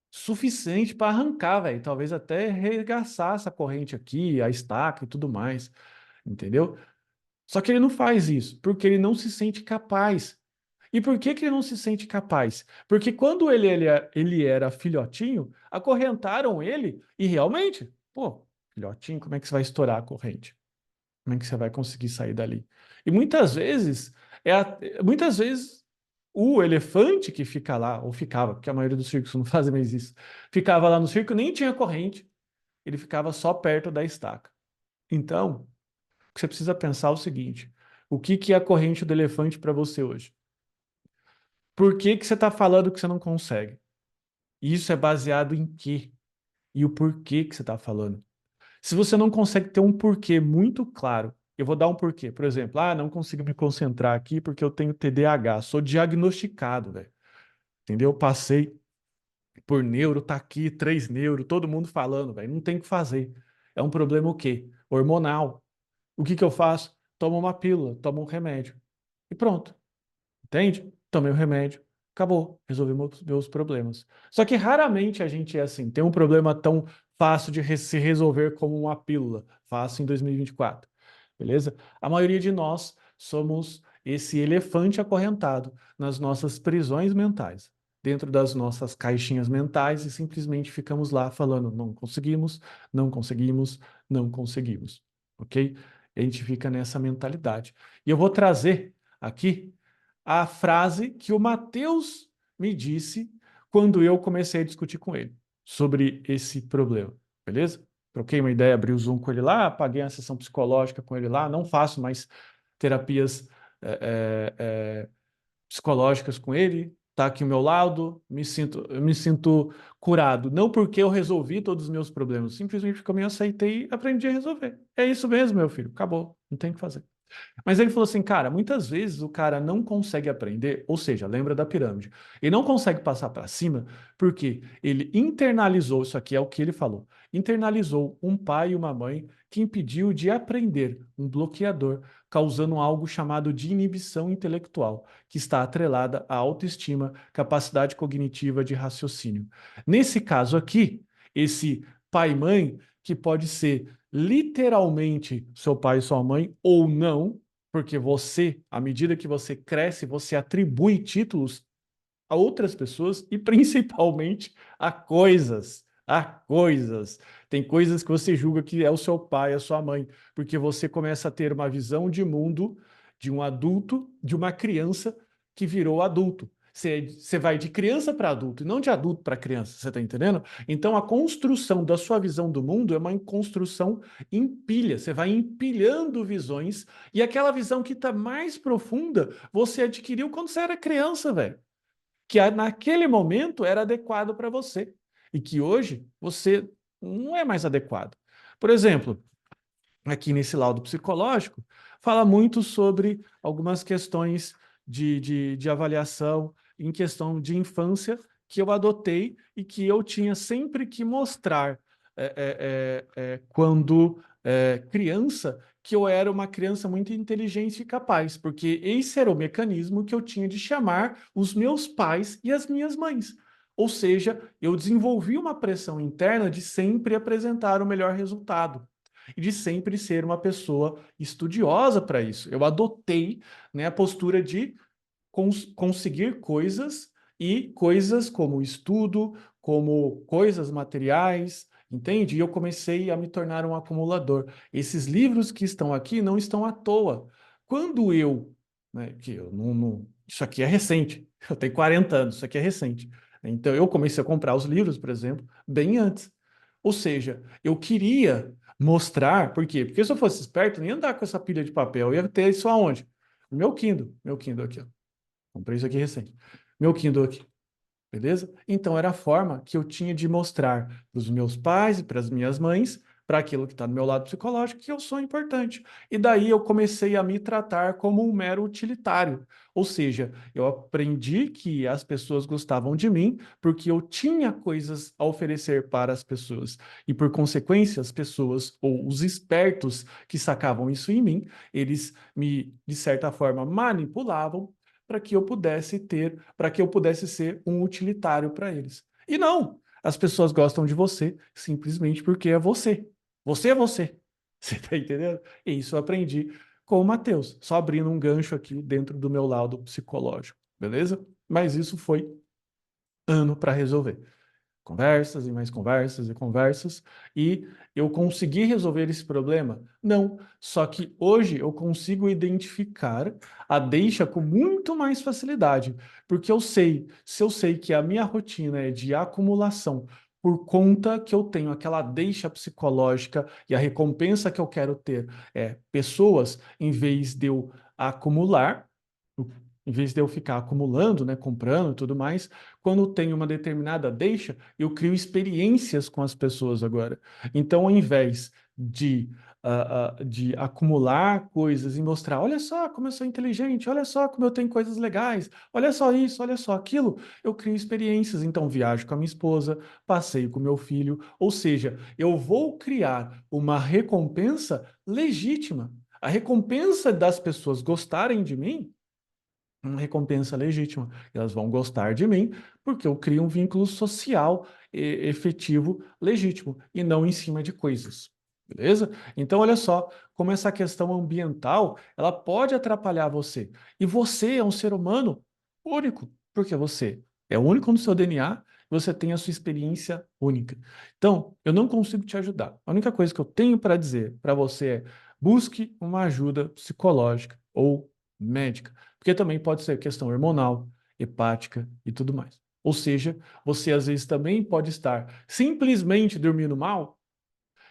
suficiente para arrancar, velho. Talvez até arregaçar essa corrente aqui, a estaca e tudo mais, entendeu? Só que ele não faz isso, porque ele não se sente capaz. E por que que ele não se sente capaz? Porque quando ele era filhotinho, acorrentaram ele e realmente, pô, filhotinho, como é que você vai estourar a corrente? Como é que você vai conseguir sair dali? E muitas vezes o elefante que fica lá, ou ficava, porque a maioria dos circos não fazem mais isso, ficava lá no circo, nem tinha corrente, ele ficava só perto da estaca. Então, o que você precisa pensar é o seguinte: o que que é a corrente do elefante para você hoje? Por que que você está falando que você não consegue? Isso é baseado em quê? E o porquê que você está falando? Se você não consegue ter um porquê muito claro, eu vou dar um porquê. Por exemplo, não consigo me concentrar aqui porque eu tenho TDAH, sou diagnosticado, velho. Entendeu? Passei por neuro, tá aqui, 3 neuro, todo mundo falando, velho. Não tem o que fazer. É um problema o quê? Hormonal. O que que eu faço? Tomo uma pílula, tomo um remédio. E pronto. Entende? Tomei o remédio. Acabou. Resolvi meus problemas. Só que raramente a gente é assim. Tem um problema tão fácil de se resolver como uma pílula. Fácil em 2024. Beleza? A maioria de nós somos esse elefante acorrentado nas nossas prisões mentais, dentro das nossas caixinhas mentais e simplesmente ficamos lá falando: não conseguimos, não conseguimos, não conseguimos. Ok? A gente fica nessa mentalidade. E eu vou trazer aqui a frase que o Matheus me disse quando eu comecei a discutir com ele sobre esse problema, beleza? Troquei uma ideia, abri o Zoom com ele lá, paguei uma sessão psicológica com ele lá, não faço mais terapias psicológicas com ele, tá aqui ao meu lado, eu me sinto curado, não porque eu resolvi todos os meus problemas, simplesmente porque eu me aceitei e aprendi a resolver. É isso mesmo, meu filho, acabou, não tem o que fazer. Mas ele falou assim, cara, muitas vezes o cara não consegue aprender, ou seja, lembra da pirâmide, ele não consegue passar para cima porque ele internalizou, isso aqui é o que ele falou, internalizou um pai e uma mãe que impediu de aprender, um bloqueador, causando algo chamado de inibição intelectual, que está atrelada à autoestima, capacidade cognitiva de raciocínio. Nesse caso aqui, esse pai e mãe, que pode ser literalmente seu pai e sua mãe ou não, porque você, à medida que você cresce, você atribui títulos a outras pessoas e principalmente a coisas. A coisas. Tem coisas que você julga que é o seu pai, a sua mãe, porque você começa a ter uma visão de mundo de um adulto, de uma criança que virou adulto. Você vai de criança para adulto e não de adulto para criança, você está entendendo? Então a construção da sua visão do mundo é uma construção em pilha. Você vai empilhando visões e aquela visão que está mais profunda você adquiriu quando você era criança, velho, que naquele momento era adequado para você e que hoje você não é mais adequado. Por exemplo, aqui nesse laudo psicológico, fala muito sobre algumas questões de avaliação em questão de infância que eu adotei e que eu tinha sempre que mostrar quando criança, que eu era uma criança muito inteligente e capaz, porque esse era o mecanismo que eu tinha de chamar os meus pais e as minhas mães. Ou seja, eu desenvolvi uma pressão interna de sempre apresentar o melhor resultado e de sempre ser uma pessoa estudiosa para isso. Eu adotei, né, a postura de conseguir coisas e coisas como estudo, como coisas materiais, entende? E eu comecei a me tornar um acumulador. Esses livros que estão aqui não estão à toa. Quando eu, né, que eu isso aqui é recente, eu tenho 40 anos, isso aqui é recente. Então eu comecei a comprar os livros, por exemplo, bem antes. Ou seja, eu queria mostrar, por quê? Porque se eu fosse esperto, eu nem ia andar com essa pilha de papel, eu ia ter isso aonde? No meu Kindle aqui, ó. Comprei isso aqui recente. Meu Kindle aqui. Beleza? Então era a forma que eu tinha de mostrar para os meus pais e para as minhas mães, para aquilo que está no meu lado psicológico, que eu sou importante. E daí eu comecei a me tratar como um mero utilitário. Ou seja, eu aprendi que as pessoas gostavam de mim porque eu tinha coisas a oferecer para as pessoas. E por consequência, as pessoas, ou os espertos que sacavam isso em mim, eles me, de certa forma, manipulavam para que eu pudesse ter, para que eu pudesse ser um utilitário para eles. E não, as pessoas gostam de você simplesmente porque é você. Você é você. Você tá entendendo? E isso eu aprendi com o Matheus, só abrindo um gancho aqui dentro do meu laudo psicológico, beleza? Mas isso foi ano para resolver. Conversas e mais conversas e conversas, e eu consegui resolver esse problema? Não, só que hoje eu consigo identificar a deixa com muito mais facilidade, porque eu sei, se eu sei que a minha rotina é de acumulação, por conta que eu tenho aquela deixa psicológica e a recompensa que eu quero ter é pessoas, em vez de eu acumular, em vez de eu ficar acumulando, né, comprando e tudo mais, quando tenho uma determinada deixa, eu crio experiências com as pessoas agora. Então, ao invés de acumular coisas e mostrar, olha só como eu sou inteligente, olha só como eu tenho coisas legais, olha só isso, olha só aquilo, eu crio experiências. Então, viajo com a minha esposa, passeio com meu filho, ou seja, eu vou criar uma recompensa legítima. A recompensa das pessoas gostarem de mim, uma recompensa legítima. Elas vão gostar de mim porque eu crio um vínculo social efetivo, legítimo, e não em cima de coisas. Beleza? Então, olha só como essa questão ambiental, ela pode atrapalhar você. E você é um ser humano único, porque você é único no seu DNA, você tem a sua experiência única. Então, eu não consigo te ajudar. A única coisa que eu tenho para dizer para você é: busque uma ajuda psicológica ou médica, porque também pode ser questão hormonal, hepática e tudo mais. Ou seja, você às vezes também pode estar simplesmente dormindo mal,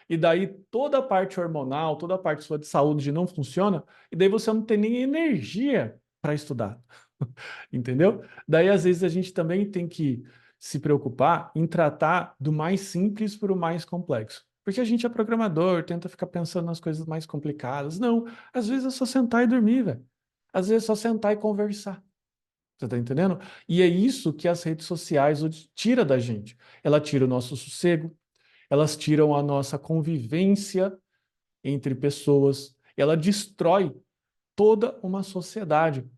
e daí toda a parte hormonal, toda a parte sua de saúde não funciona, e daí você não tem nem energia para estudar. Entendeu? Daí às vezes a gente também tem que se preocupar em tratar do mais simples para o mais complexo. Porque a gente é programador, tenta ficar pensando nas coisas mais complicadas. Não, às vezes é só sentar e dormir, velho. Às vezes é só sentar e conversar. Você tá entendendo? E é isso que as redes sociais hoje tira da gente. Ela tira o nosso sossego, elas tiram a nossa convivência entre pessoas, ela destrói toda uma sociedade.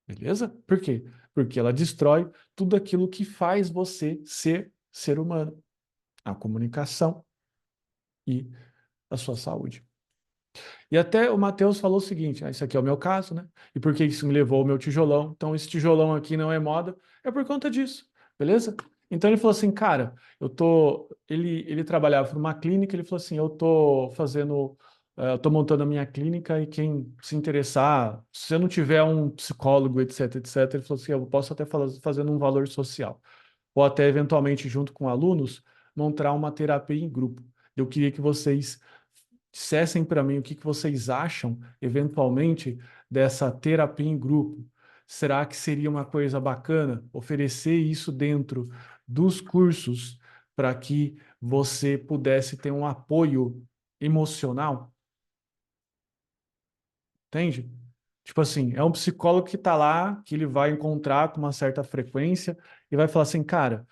Beleza? Por quê? Porque ela destrói tudo aquilo que faz você ser ser humano. A comunicação e a sua saúde. E até o Matheus falou o seguinte, isso aqui é o meu caso, né? E por que isso me levou ao meu tijolão? Então, esse tijolão aqui não é moda, é por conta disso, beleza? Então, ele falou assim, cara, ele trabalhava numa clínica, ele falou assim, eu tô montando a minha clínica e quem se interessar, se eu não tiver um psicólogo, etc, etc, ele falou assim, eu posso até fazendo um valor social. Ou até, eventualmente, junto com alunos, montar uma terapia em grupo. Eu queria que vocês dissessem para mim o que vocês acham, eventualmente, dessa terapia em grupo. Será que seria uma coisa bacana oferecer isso dentro dos cursos para que você pudesse ter um apoio emocional? Entende? Tipo assim, é um psicólogo que está lá, que ele vai encontrar com uma certa frequência e vai falar assim, cara,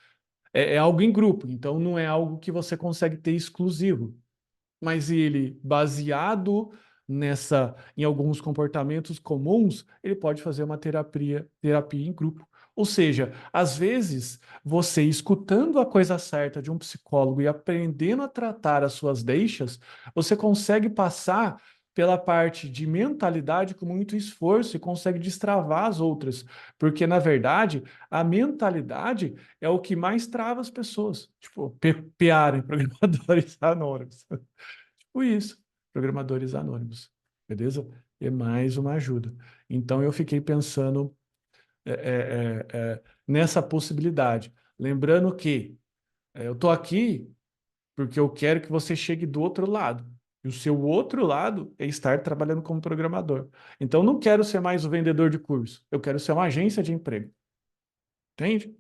é algo em grupo, então não é algo que você consegue ter exclusivo, mas ele, baseado em alguns comportamentos comuns, ele pode fazer uma terapia em grupo. Ou seja, às vezes, você escutando a coisa certa de um psicólogo e aprendendo a tratar as suas deixas, você consegue passar pela parte de mentalidade com muito esforço e consegue destravar as outras. Porque, na verdade, a mentalidade é o que mais trava as pessoas. Tipo, PARem, programadores anônimos. Tipo isso, programadores anônimos, beleza? É mais uma ajuda. Então eu fiquei pensando nessa possibilidade. Lembrando que eu estou aqui porque eu quero que você chegue do outro lado. E o seu outro lado é estar trabalhando como programador. Então, eu não quero ser mais o vendedor de curso. Eu quero ser uma agência de emprego. Entende?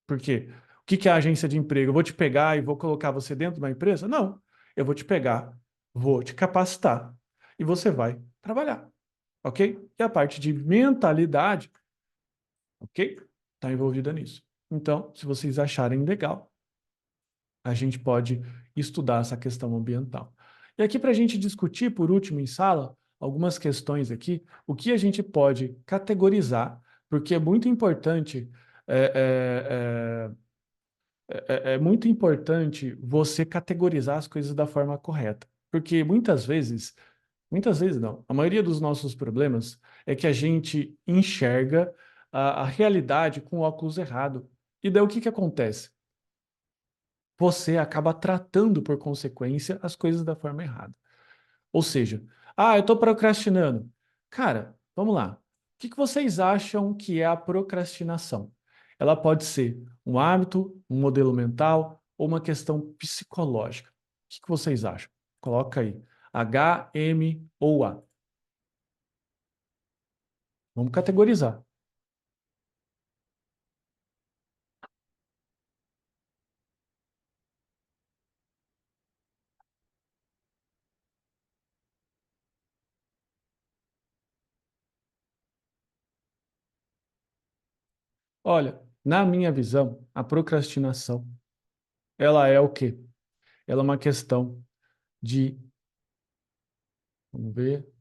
Por quê? O que que é a agência de emprego? Eu vou te pegar e vou colocar você dentro de uma empresa? Não. Eu vou te pegar, vou te capacitar e você vai trabalhar, ok? E a parte de mentalidade, ok? Está envolvida nisso. Então, se vocês acharem legal, a gente pode estudar essa questão ambiental. E aqui, para a gente discutir, por último, em sala, algumas questões aqui, o que a gente pode categorizar, porque é muito importante. é, é, é muito importante você categorizar as coisas da forma correta. Porque muitas vezes não, a maioria dos nossos problemas é que a gente enxerga a realidade com óculos errado. E daí o que que acontece? Você acaba tratando, por consequência, as coisas da forma errada. Ou seja, eu estou procrastinando. Cara, vamos lá. O que que vocês acham que é a procrastinação? Ela pode ser um hábito, um modelo mental ou uma questão psicológica. O que que vocês acham? Coloca aí. H, M ou A. Vamos categorizar. Olha, na minha visão, a procrastinação, ela é o quê? Ela é uma questão de, vamos ver.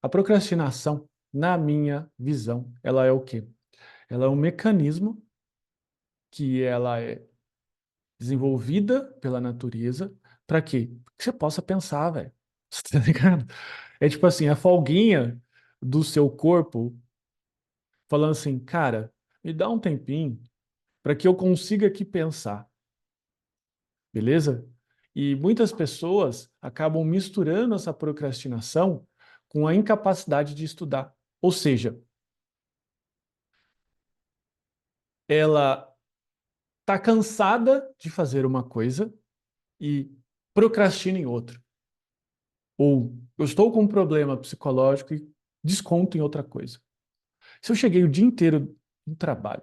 A procrastinação, na minha visão, ela é o quê? Ela é um mecanismo que ela é desenvolvida pela natureza para quê? Para que você possa pensar, velho. Você tá ligado? É tipo assim, a folguinha do seu corpo falando assim, cara, me dá um tempinho para que eu consiga aqui pensar, beleza? E muitas pessoas acabam misturando essa procrastinação com a incapacidade de estudar. Ou seja, ela está cansada de fazer uma coisa e procrastina em outra. Ou eu estou com um problema psicológico e desconto em outra coisa. Se eu cheguei o dia inteiro no trabalho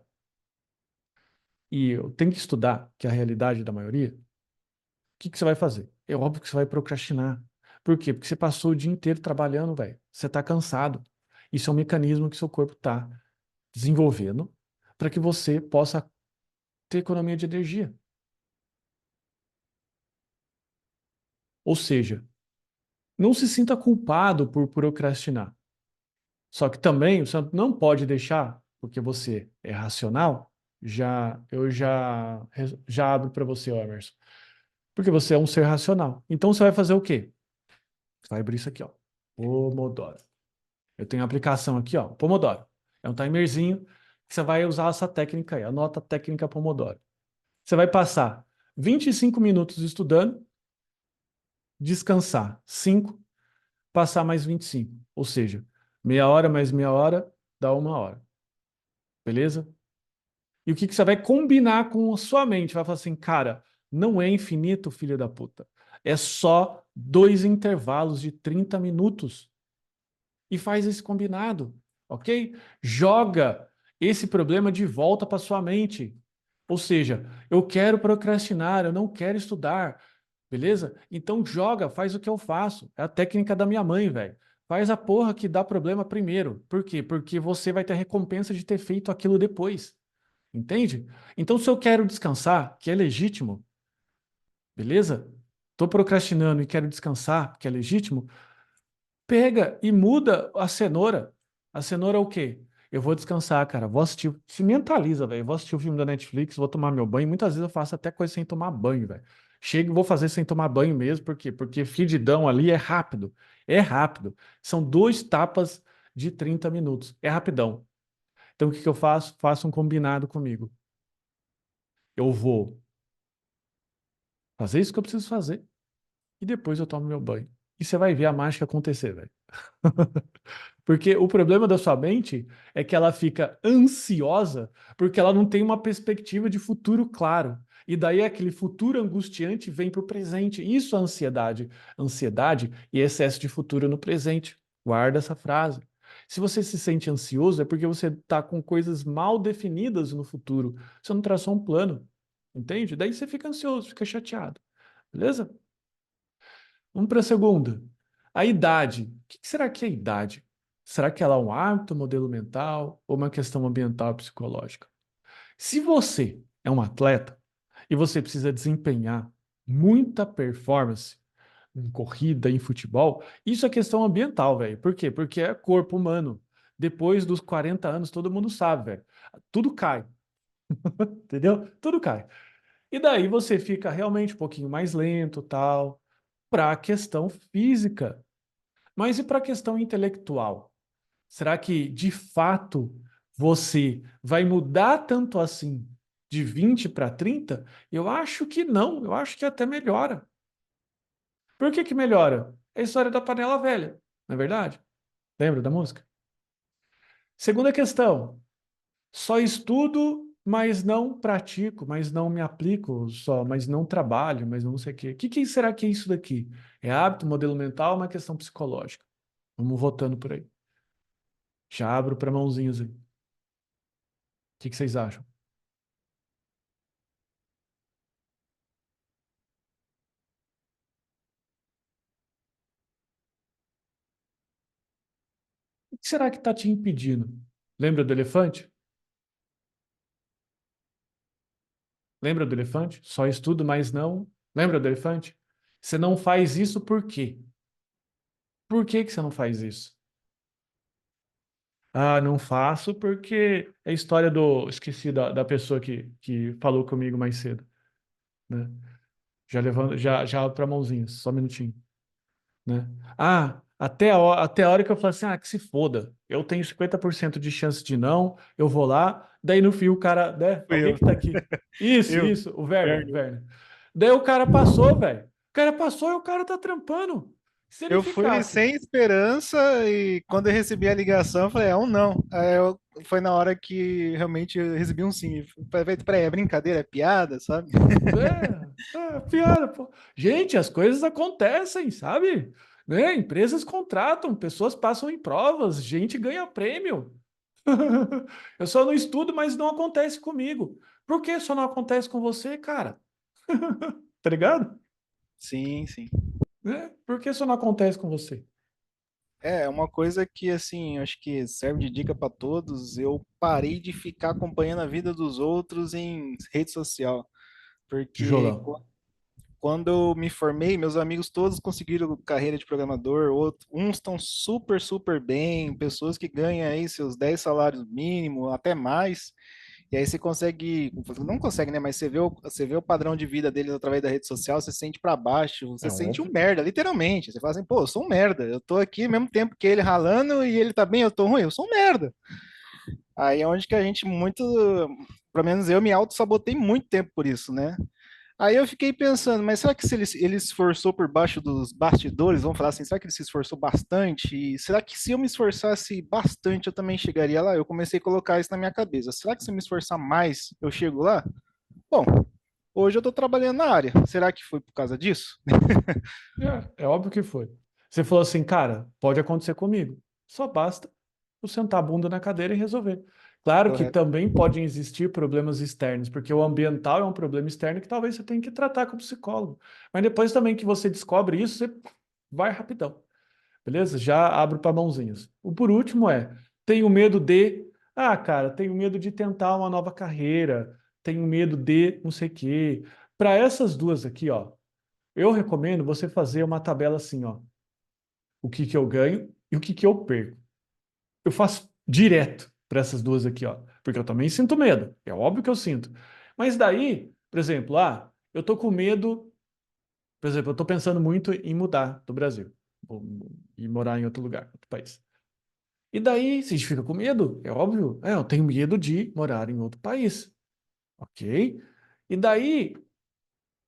e eu tenho que estudar, que é a realidade da maioria, o que que você vai fazer? É óbvio que você vai procrastinar. Por quê? Porque você passou o dia inteiro trabalhando, velho. Você está cansado. Isso é um mecanismo que seu corpo está desenvolvendo para que você possa ter economia de energia. Ou seja, não se sinta culpado por procrastinar. Só que também você não pode deixar, porque você é racional, já abro para você, Emerson. Porque você é um ser racional. Então você vai fazer o quê? Você vai abrir isso aqui, ó. Pomodoro. Eu tenho a aplicação aqui, ó, Pomodoro. É um timerzinho que você vai usar essa técnica aí. Anota a técnica Pomodoro. Você vai passar 25 minutos estudando, descansar 5, passar mais 25. Ou seja, meia hora mais meia hora dá 1 hora. Beleza? E o que que você vai combinar com a sua mente? Vai falar assim, cara, não é infinito, filho da puta. É só 2 intervalos de 30 minutos. E faz esse combinado, ok? Joga esse problema de volta para sua mente. Ou seja, eu quero procrastinar, eu não quero estudar, beleza? Então joga, faz o que eu faço. É a técnica da minha mãe, velho. Faz a porra que dá problema primeiro. Por quê? Porque você vai ter a recompensa de ter feito aquilo depois. Entende? Então, se eu quero descansar, que é legítimo, beleza? Tô procrastinando e quero descansar, que é legítimo, pega e muda a cenoura. A cenoura é o quê? Eu vou descansar, cara. Vou assistir. Se mentaliza, velho. Vou assistir o filme da Netflix, vou tomar meu banho. Muitas vezes eu faço até coisa sem tomar banho, velho. Chego e vou fazer sem tomar banho mesmo, por quê? Porque fedidão ali é rápido. É rápido. São 2 tapas de 30 minutos. É rapidão. Então o que que eu faço? Faço um combinado comigo. Eu vou fazer isso que eu preciso fazer e depois eu tomo meu banho. E você vai ver a mágica acontecer, velho. Porque o problema da sua mente é que ela fica ansiosa porque ela não tem uma perspectiva de futuro claro. E daí aquele futuro angustiante vem para o presente. Isso é ansiedade. Ansiedade e excesso de futuro no presente. Guarda essa frase. Se você se sente ansioso, é porque você está com coisas mal definidas no futuro. Você não traçou um plano. Entende? Daí você fica ansioso, fica chateado. Beleza? Vamos para a segunda. A idade. O que será que é a idade? Será que ela é um hábito, modelo mental ou uma questão ambiental e psicológica? Se você é um atleta e você precisa desempenhar muita performance em corrida, em futebol, isso é questão ambiental, velho. Por quê? Porque é corpo humano. Depois dos 40 anos, todo mundo sabe, velho. Tudo cai, entendeu? Tudo cai. E daí você fica realmente um pouquinho mais lento, tal, para a questão física. Mas e para a questão intelectual? Será que, de fato, você vai mudar tanto assim de 20 para 30? Eu acho que não, eu acho que até melhora. Por que que melhora? É a história da panela velha, não é verdade? Lembra da música? Segunda questão, só estudo, mas não pratico, mas não me aplico, só, mas não trabalho, mas não sei o quê. O que que será que é isso daqui? É hábito, modelo mental ou uma questão psicológica? Vamos votando por aí. Já abro para mãozinhas aí. O que que vocês acham? O que será que está te impedindo? Lembra do elefante? Lembra do elefante? Só estudo, mas não. Lembra do elefante? Você não faz isso por quê? Por que que você não faz isso? Ah, não faço porque é a história do. Esqueci da pessoa que falou comigo mais cedo, né? Já levando, já para mãozinhas, só um minutinho, né? Ah, até a hora que eu falo assim, ah, que se foda. Eu tenho 50% de chance de não, eu vou lá, daí no fim o cara, né? Fui Alguém eu. que tá aqui. Eu, Isso, o Werner, Werner. Werner. Daí o cara passou, velho. O cara passou e o cara tá trampando. Se ele Eu fui ficasse. sem esperança e quando eu recebi a ligação, eu falei, é um não. Foi na hora que realmente eu recebi um sim. Eu falei, peraí, é brincadeira, é piada, sabe? Piada, pô. Gente, as coisas acontecem, sabe? Né? Empresas contratam, pessoas passam em provas, gente ganha prêmio. Eu só não estudo, mas não acontece comigo. Por que só não acontece com você, cara? Tá ligado? Sim, sim. Né? Por que só não acontece com você? É uma coisa que, assim, acho que serve de dica para todos. Eu parei de ficar acompanhando a vida dos outros em rede social, porque Tijolão. quando eu me formei, meus amigos todos conseguiram carreira de programador, uns estão super, super bem, pessoas que ganham aí seus 10 salários mínimo, até mais. E aí você consegue, não consegue, né? Mas você vê o padrão de vida deles através da rede social, você se sente para baixo, você É se sente um óbvio. merda, literalmente. Você fala assim, pô, eu sou um merda, eu tô aqui ao mesmo tempo que ele ralando e ele tá bem, eu tô ruim, eu sou um merda. Aí é onde que a gente muito, pelo menos eu me auto-sabotei muito tempo por isso, né? Aí eu fiquei pensando, mas será que se ele se esforçou por baixo dos bastidores, vamos falar assim, será que ele se esforçou bastante? E será que se eu me esforçasse bastante, eu também chegaria lá? Eu comecei a colocar isso na minha cabeça. Será que se eu me esforçar mais, eu chego lá? Bom, hoje eu estou trabalhando na área. Será que foi por causa disso? É óbvio que foi. Você falou assim, cara, pode acontecer comigo. Só basta eu sentar a bunda na cadeira e resolver. Claro que Correto. também podem existir problemas externos, porque o ambiental é um problema externo que talvez você tenha que tratar com o psicólogo. Mas depois também que você descobre isso, você vai rapidão. Beleza? Já abro para mãozinhas. O por último é, tenho medo de, cara, tenho medo de tentar uma nova carreira, tenho medo de não sei o quê. Para essas duas aqui, ó, eu recomendo você fazer uma tabela assim, ó, o que que eu ganho e o que que eu perco. Eu faço direto para essas duas aqui, ó, porque eu também sinto medo. É óbvio que eu sinto. Mas daí, por exemplo, eu tô com medo, por exemplo, eu tô pensando muito em mudar do Brasil e morar em outro lugar, outro país. E daí, se a gente fica com medo, é óbvio, eu tenho medo de morar em outro país, ok? E daí,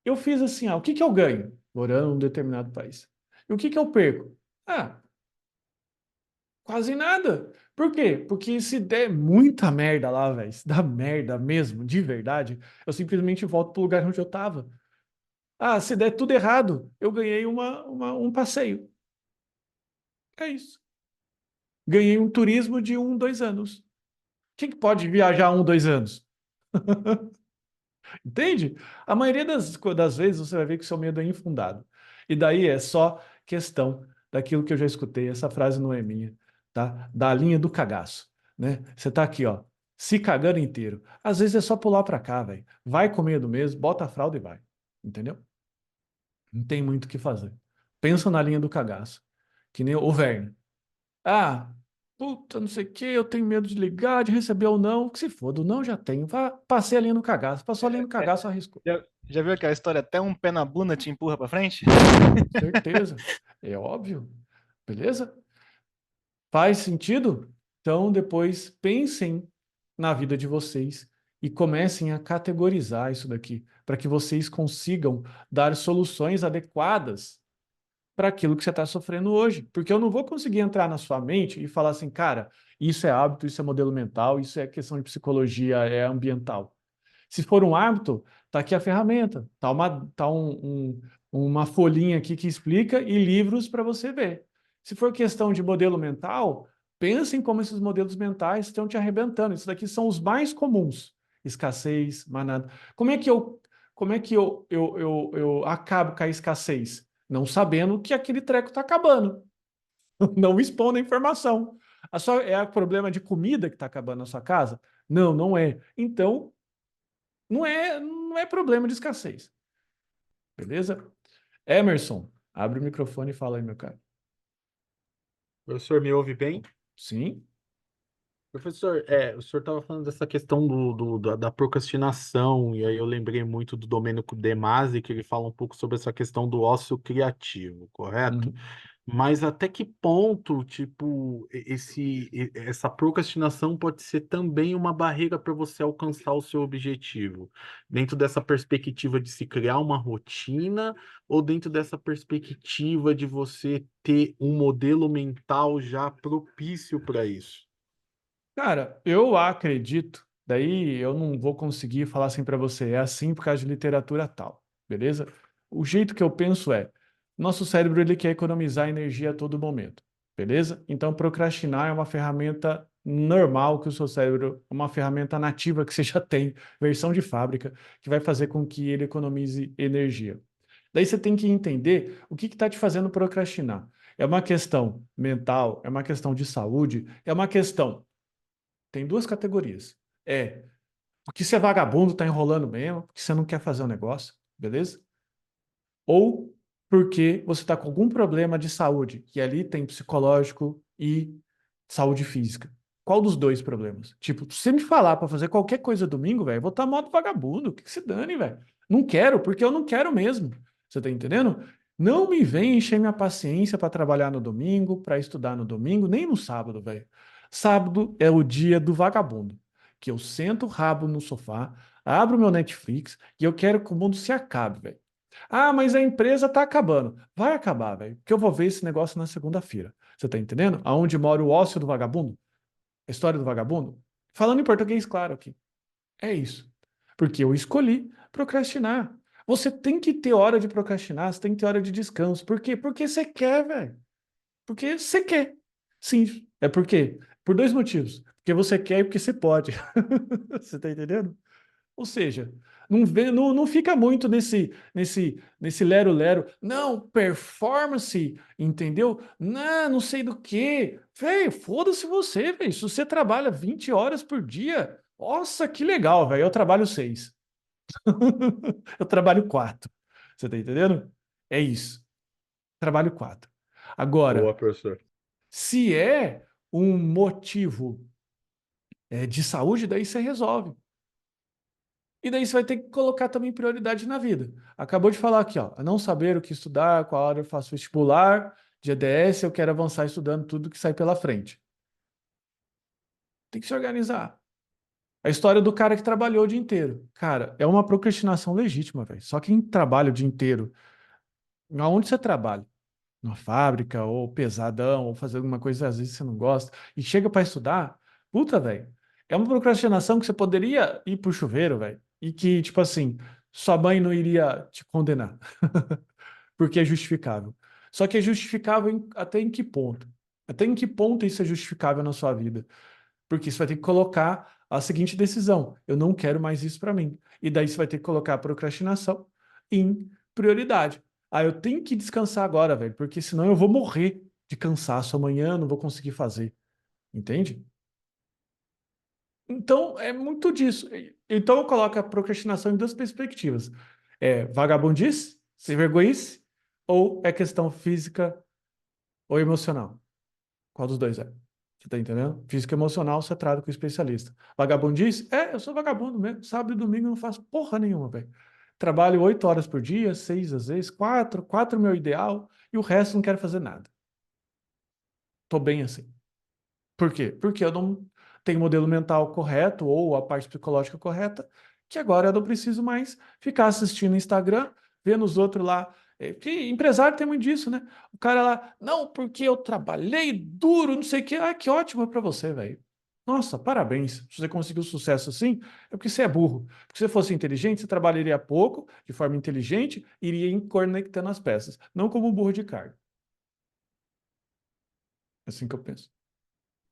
eu fiz assim, o que que eu ganho morando em um determinado país? E o que que eu perco? Quase nada. Por quê? Porque se der muita merda lá, velho, se dá merda mesmo, de verdade, eu simplesmente volto pro lugar onde eu tava. Se der tudo errado, eu ganhei um passeio. É isso. Ganhei um turismo de 1, 2 anos. Quem que pode viajar 1, 2 anos? Entende? A maioria das vezes você vai ver que seu medo é infundado. E daí é só questão daquilo que eu já escutei. Essa frase não é minha, tá? Da linha do cagaço, né? Você tá aqui, ó, se cagando inteiro. Às vezes é só pular pra cá, velho. Vai com medo mesmo, bota a fralda e vai. Entendeu? Não tem muito o que fazer. Pensa na linha do cagaço. Que nem o Verne. Ah, puta, não sei o que, eu tenho medo de ligar, de receber ou não. Que se foda, o não já tenho. Passei a linha no cagaço. Passou a linha no É, cagaço, arriscou. já viu aquela história, até um pé na bunda te empurra para frente? Certeza. É óbvio. Beleza? Faz sentido? Então, depois pensem na vida de vocês e comecem a categorizar isso daqui, para que vocês consigam dar soluções adequadas para aquilo que você está sofrendo hoje. Porque eu não vou conseguir entrar na sua mente e falar assim, cara, isso é hábito, isso é modelo mental, isso é questão de psicologia, é ambiental. Se for um hábito, tá aqui a ferramenta, uma folhinha aqui que explica e livros para você ver. Se for questão de modelo mental, pensem como esses modelos mentais estão te arrebentando. Esses daqui são os mais comuns. Escassez, manada. Como é que eu acabo com a escassez? Não sabendo que aquele treco está acabando. Não expondo a informação. É o problema de comida que está acabando na sua casa? Não, não é. Então, não é problema de escassez. Beleza? Emerson, abre o microfone e fala aí, meu cara. Professor, me ouve bem? Sim? Professor, o senhor estava falando dessa questão da procrastinação, e aí eu lembrei muito do Domênico De Masi, que ele fala um pouco sobre essa questão do ócio criativo, correto? Uhum. Mas até que ponto, tipo, essa procrastinação pode ser também uma barreira para você alcançar o seu objetivo? Dentro dessa perspectiva de se criar uma rotina, ou dentro dessa perspectiva de você ter um modelo mental já propício para isso? Cara, eu acredito, daí eu não vou conseguir falar assim para você, é assim por causa de literatura tal, beleza? O jeito que eu penso é, nosso cérebro ele quer economizar energia a todo momento, beleza? Então procrastinar é uma ferramenta normal que o seu cérebro, uma ferramenta nativa que você já tem, versão de fábrica, que vai fazer com que ele economize energia. Daí você tem que entender o que está te fazendo procrastinar. É uma questão mental, é uma questão de saúde, é uma questão. Tem duas categorias. Porque você é vagabundo, tá enrolando mesmo, porque você não quer fazer o negócio, beleza? Ou porque você está com algum problema de saúde, que ali tem psicológico e saúde física, Qual dos dois problemas? Tipo, se você me falar para fazer qualquer coisa domingo, velho, eu vou estar modo vagabundo. O que se dane, velho? Não quero, porque eu não quero mesmo. Você tá entendendo? Não me vem encher minha paciência para trabalhar no domingo, para estudar no domingo, nem no sábado, velho. Sábado é o dia do vagabundo, que eu sento o rabo no sofá, abro meu Netflix e eu quero que o mundo se acabe, velho. Ah, mas a empresa tá acabando. Vai acabar, velho, porque eu vou ver esse negócio na segunda-feira. Você tá entendendo? Aonde mora o ócio do vagabundo? A história do vagabundo? Falando em português, claro aqui. É isso. Porque eu escolhi procrastinar. Você tem que ter hora de procrastinar, você tem que ter hora de descanso. Por quê? Porque você quer, velho. Porque você quer. Sim. É por quê? Por dois motivos. Porque você quer e porque você pode. Você tá entendendo? Ou seja, não fica muito nesse lero-lero. Não, performance, entendeu? Não sei do quê. Véi, foda-se você, velho. Se você trabalha 20 horas por dia, nossa, que legal, velho. Eu trabalho 6. Eu trabalho 4. Você tá entendendo? É isso. Trabalho 4. Boa, Agora, professor. se é um motivo de saúde, daí você resolve. E daí você vai ter que colocar também prioridade na vida. Acabou de falar aqui, ó, não saber o que estudar, qual hora eu faço vestibular, de EDS, eu quero avançar estudando tudo que sai pela frente. Tem que se organizar. A história do cara que trabalhou o dia inteiro. Cara, é uma procrastinação legítima, velho. Só quem trabalha o dia inteiro, aonde você trabalha? Numa fábrica, ou pesadão, ou fazendo alguma coisa às vezes você não gosta, e chega para estudar, puta, velho. É uma procrastinação que você poderia ir pro chuveiro, velho, e que, tipo assim, sua mãe não iria te condenar, porque é justificável. Só que é justificável até em que ponto? Até em que ponto isso é justificável na sua vida? Porque você vai ter que colocar a seguinte decisão: eu não quero mais isso para mim. E daí você vai ter que colocar a procrastinação em prioridade. Ah, eu tenho que descansar agora, velho, porque senão eu vou morrer de cansaço amanhã, eu não vou conseguir fazer. Entende? Então, é muito disso. Então, eu coloco a procrastinação em duas perspectivas. É vagabundice, sem vergonhice, ou é questão física ou emocional? Qual dos dois é? Você tá entendendo? Físico e emocional, você trata com o especialista. Vagabundice? É, eu sou vagabundo mesmo. Sábado e domingo eu não faço porra nenhuma, velho. Trabalho 8 horas por dia, 6 às vezes, 4, 4 é o meu ideal, e o resto não quero fazer nada. Tô bem assim. Por quê? Porque eu não tenho o modelo mental correto ou a parte psicológica correta, que agora eu não preciso mais ficar assistindo Instagram, vendo os outros lá. Que empresário tem muito disso, né? O cara lá, não, porque eu trabalhei duro, não sei o quê. Ah, que ótimo para você, velho. Nossa, parabéns. Se você conseguiu sucesso assim, é porque você é burro. Porque se você fosse inteligente, você trabalharia pouco, de forma inteligente, iria conectando as peças, não como um burro de carga. É assim que eu penso.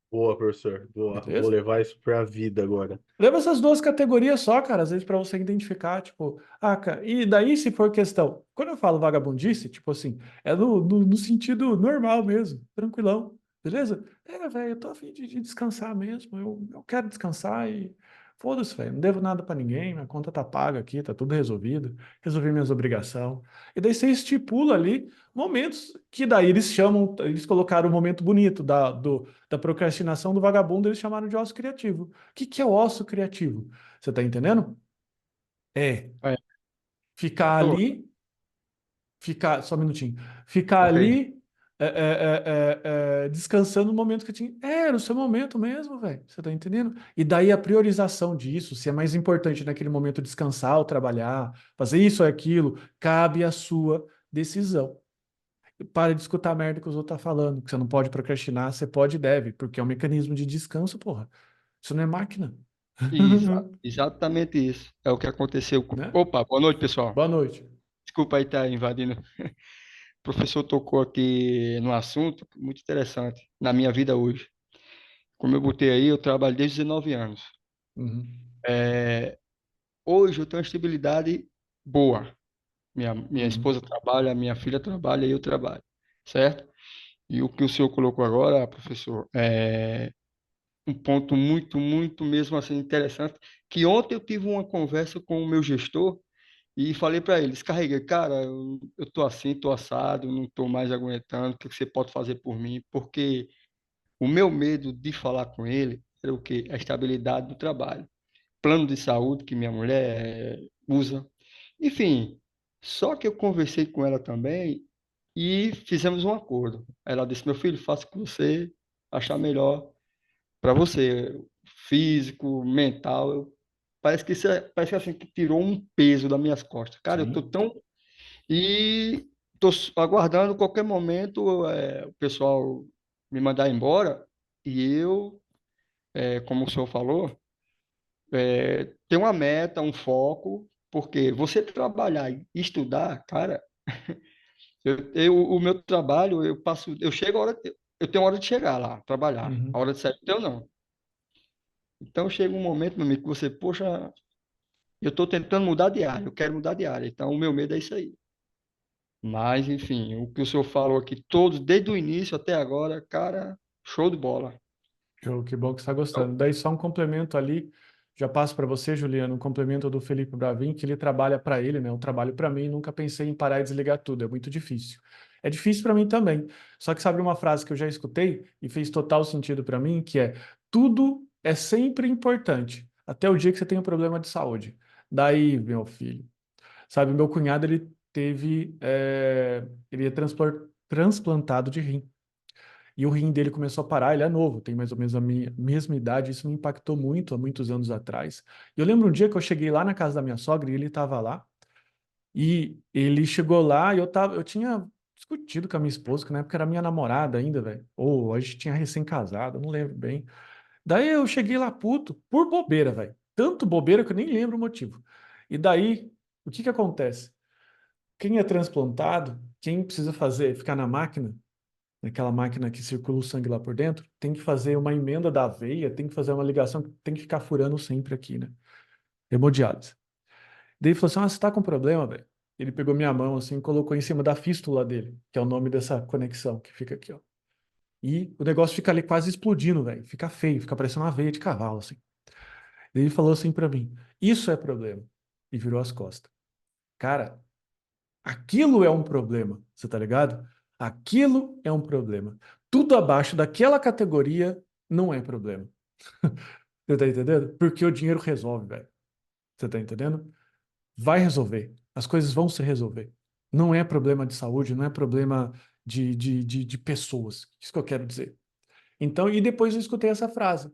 Boa, professor. Boa. Vou Beleza? levar isso para a vida agora. Leva essas duas categorias só, cara, às vezes para você identificar, tipo, ah, cara, e daí se for questão, quando eu falo vagabundice, tipo assim, é no sentido normal mesmo, tranquilão, beleza? É, velho, eu tô a fim de descansar mesmo, eu quero descansar e foda-se, velho, não devo nada para ninguém, minha conta tá paga aqui, tá tudo resolvido, resolvi minhas obrigações. E daí você estipula ali momentos que daí eles chamam, eles colocaram o momento bonito da procrastinação do vagabundo, eles chamaram de ócio criativo. O que é o ócio criativo? Você está entendendo? É É, ficar tô, ali, ficar, só um minutinho, ficar ok. ali descansando no momento que tinha. É, no seu momento mesmo, velho. Você está entendendo? E daí a priorização disso, se é mais importante naquele momento descansar ou trabalhar, fazer isso ou aquilo, cabe à sua decisão. Para de escutar a merda que os outros estão falando, que você não pode procrastinar, você pode e deve, porque é um mecanismo de descanso, porra. Isso não é máquina. Exatamente isso. É o que aconteceu. Né? Opa, boa noite, pessoal. Boa noite. Desculpa aí estar invadindo. O professor tocou aqui no assunto muito interessante na minha vida hoje. Como eu botei aí, eu trabalho desde 19 anos. Uhum. É, hoje eu tenho uma estabilidade boa. Minha Uhum. esposa trabalha, minha filha trabalha e eu trabalho, certo? E o que o senhor colocou agora, professor, é um ponto muito, muito mesmo assim interessante, que ontem eu tive uma conversa com o meu gestor e falei para ele, descarreguei, cara, eu tô assim, tô assado, não tô mais aguentando, o que que você pode fazer por mim? Porque o meu medo de falar com ele era o quê? A estabilidade do trabalho. Plano de saúde que minha mulher usa. Enfim, só que eu conversei com ela também e fizemos um acordo. Ela disse: meu filho, faça o que você achar melhor para você, físico, mental. Parece que parece que assim que tirou um peso das minhas costas. Cara, eu tô Sim. tão e tô aguardando qualquer momento o pessoal me mandar embora e eu, como o senhor falou, ter uma meta, um foco, porque você trabalhar e estudar, cara, o meu trabalho, eu chego a hora, eu tenho hora de chegar lá, trabalhar. A Uhum. hora de sair, eu não. Então chega um momento, meu amigo, que você, poxa, eu estou tentando mudar de área, eu quero mudar de área. Então o meu medo é isso aí. Mas, enfim, o que o senhor falou aqui, todos, desde o início até agora, cara, show de bola. Show, que bom que você está gostando. Daí só um complemento ali, já passo para você, Juliano, um complemento do Felipe Bravin, que ele trabalha para ele, né? Eu trabalho para mim, nunca pensei em parar e desligar tudo, é muito difícil. É difícil para mim também. Só que sabe uma frase que eu já escutei e fez total sentido para mim, que é: tudo é sempre importante, até o dia que você tem um problema de saúde. Daí, meu filho, sabe, meu cunhado, ele teve, ele é transplantado de rim. E o rim dele começou a parar, ele é novo, tem mais ou menos a minha mesma idade, isso me impactou muito há muitos anos atrás. E eu lembro um dia que eu cheguei lá na casa da minha sogra e ele estava lá, e ele chegou lá e eu tinha discutido com a minha esposa, que na época era minha namorada ainda, velho, ou a gente tinha recém-casado, não lembro bem. Daí eu cheguei lá puto, por bobeira, velho, tanto bobeira que eu nem lembro o motivo. E daí, o que que acontece? Quem é transplantado, quem precisa fazer, ficar na máquina, naquela máquina que circula o sangue lá por dentro, tem que fazer uma emenda da veia, tem que fazer uma ligação, tem que ficar furando sempre aqui, né? Hemodiálise. Daí ele falou assim: ah, você tá com problema, velho? Ele pegou minha mão assim e colocou em cima da fístula dele, que é o nome dessa conexão que fica aqui, ó. E o negócio fica ali quase explodindo, velho. Fica feio, fica parecendo uma veia de cavalo, assim. Daí ele falou assim pra mim: isso é problema. E virou as costas. Cara, aquilo é um problema, você tá ligado? Aquilo é um problema. Tudo abaixo daquela categoria não é problema. Você tá entendendo? Porque o dinheiro resolve, velho. Você tá entendendo? Vai resolver. As coisas vão se resolver. Não é problema de saúde, não é problema de pessoas. Isso que eu quero dizer. Então, e depois eu escutei essa frase: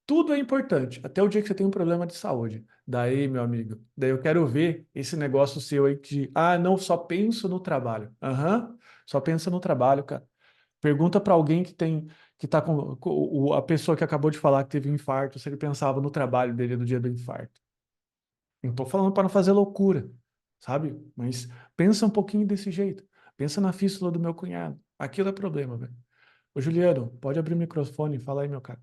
tudo é importante, até o dia que você tem um problema de saúde. Daí, meu amigo, daí eu quero ver esse negócio seu aí de, ah, não, só penso no trabalho. Aham, só pensa no trabalho, cara. Pergunta para alguém que tá a pessoa que acabou de falar que teve um infarto, se ele pensava no trabalho dele no dia do infarto. Não tô falando para não fazer loucura, sabe? Mas pensa um pouquinho desse jeito. Pensa na fístula do meu cunhado. Aquilo é problema, velho. Ô, Juliano, pode abrir o microfone e fala aí, meu cara.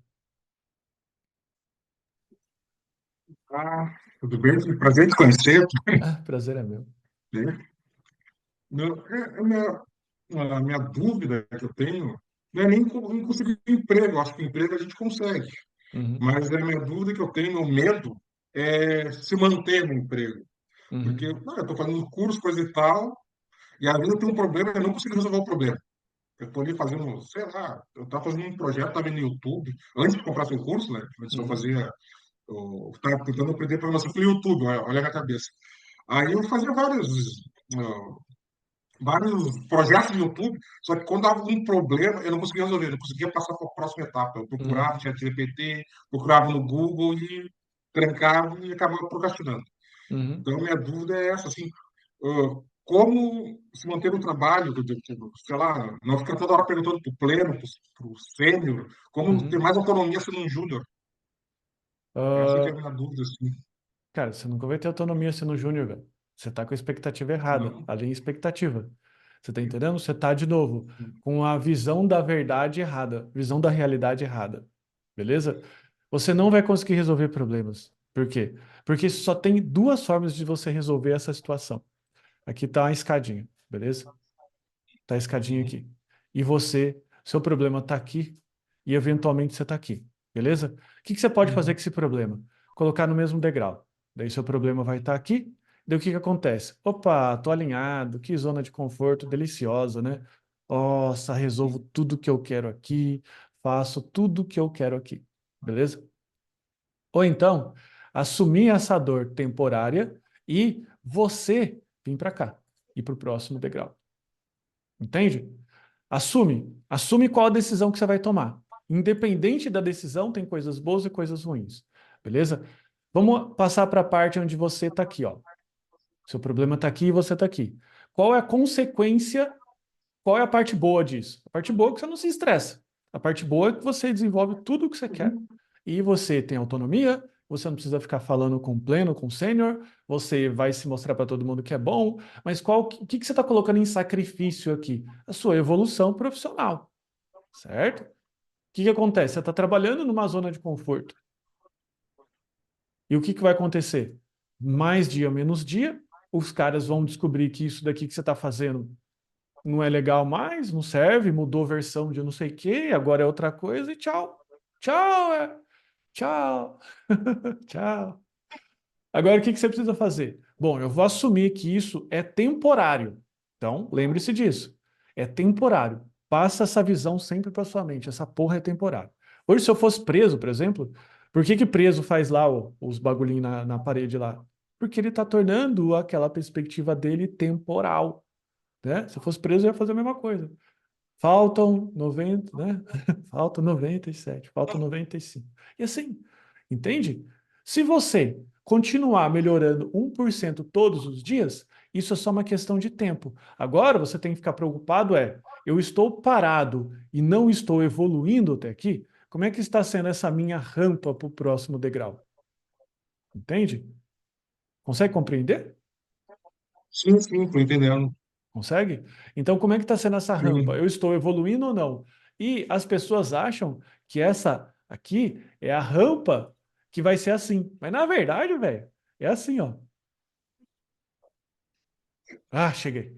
Ah, tudo bem? Prazer em te conhecer. Ah, prazer é meu. Né? A minha dúvida que eu tenho não é nem em conseguir emprego. Acho que emprego a gente consegue. Uhum, Mas a minha dúvida que eu tenho, meu medo, é se manter no emprego. Porque uhum, eu estou fazendo curso, coisa e tal, e às vezes eu tenho um problema e eu não consigo resolver o problema. Eu estou ali fazendo, sei lá, eu estava fazendo um projeto, estava no YouTube, antes de comprar seu curso, né? Antes eu uhum, fazia, eu estava tentando aprender programação pelo YouTube, olha a minha cabeça. Aí eu fazia ah, vários projetos no YouTube, só que quando dava um problema, eu não conseguia resolver, eu não conseguia passar para a próxima etapa. Eu procurava uhum, no ChatGPT, procurava no Google e trancava e acabava procrastinando. uhum, Então, minha dúvida é essa, assim, como se manter no trabalho, sei lá, não ficar toda hora perguntando para o pleno, para o sênior, como ter uhum. mais autonomia sendo um júnior. Essa que é a Ah, minha dúvida, assim. cara, você nunca vai ter autonomia sendo júnior, velho. Você tá com a expectativa errada. Não. Além expectativa. Você tá entendendo? Você tá, de novo, com a visão da verdade errada, visão da realidade errada. Beleza? Você não vai conseguir resolver problemas. Por quê? Porque só tem duas formas de você resolver essa situação. Aqui tá a escadinha, beleza? Tá a escadinha Uhum. aqui. E você, seu problema tá aqui e eventualmente você tá aqui, beleza? O que que você pode fazer Uhum. com esse problema? Colocar no mesmo degrau. Daí seu problema vai estar aqui. Daí o que que acontece? Opa, tô alinhado, que zona de conforto deliciosa, né? Nossa, resolvo tudo que eu quero aqui, faço tudo que eu quero aqui, beleza? Ou então, assumir essa dor temporária e você vir para cá, ir para o próximo degrau. Entende? Assume qual a decisão que você vai tomar. Independente da decisão, tem coisas boas e coisas ruins. Beleza? Vamos passar para a parte onde você está aqui, ó. Seu problema está aqui e você está aqui. Qual é a consequência? Qual é a parte boa disso? A parte boa é que você não se estressa. A parte boa é que você desenvolve tudo o que você quer. E você tem autonomia, você não precisa ficar falando com pleno, com sênior, você vai se mostrar para todo mundo que é bom, mas o que você está colocando em sacrifício aqui? A sua evolução profissional, certo? O que acontece? Você está trabalhando numa zona de conforto. E o que vai acontecer? Mais dia, menos dia, os caras vão descobrir que isso daqui que você está fazendo não é legal mais, não serve, mudou versão de não sei o quê, agora é outra coisa e tchau. Tchau, tchau, tchau. Agora, o que você precisa fazer? Bom, eu vou assumir que isso é temporário. Então, lembre-se disso. É temporário. Passa essa visão sempre para sua mente. Essa porra é temporária. Hoje, se eu fosse preso, por exemplo, por que preso faz lá os bagulhinhos na parede lá? Porque ele está tornando aquela perspectiva dele temporal. Né? Se eu fosse preso, eu ia fazer a mesma coisa. Faltam 90, né? Faltam 97, faltam 95. E assim, entende? Se você continuar melhorando 1% todos os dias, isso é só uma questão de tempo. Agora você tem que ficar preocupado eu estou parado e não estou evoluindo até aqui? Como é que está sendo essa minha rampa para o próximo degrau? Entende? Consegue compreender? Sim, estou entendendo. Consegue? Então, como é que está sendo essa rampa? Sim. Eu estou evoluindo ou não? E as pessoas acham que essa aqui é a rampa que vai ser assim. Mas na verdade, velho, é assim, ó. Ah, cheguei.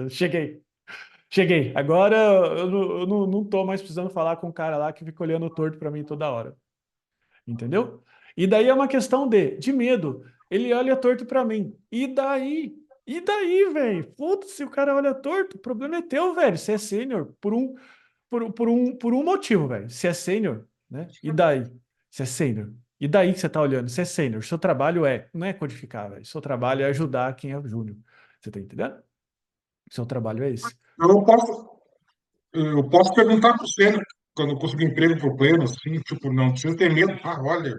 Cheguei. Cheguei. Agora eu não tô mais precisando falar com o cara lá que fica olhando torto para mim toda hora. Entendeu? E daí é uma questão de medo. Ele olha torto para mim. E daí? E daí, velho? Putz, se o cara olha torto, o problema é teu, velho. Você é sênior por um motivo, velho. Você é sênior, né? E daí? Você é sênior. E daí que você tá olhando? Você é sênior. Seu trabalho não é codificar, velho. Seu trabalho é ajudar quem é júnior. Você tá entendendo? Seu trabalho é esse. Eu posso, eu posso perguntar para você, né, quando eu conseguir emprego pro pleno, assim, tipo, não precisa ter medo. Ah, olha,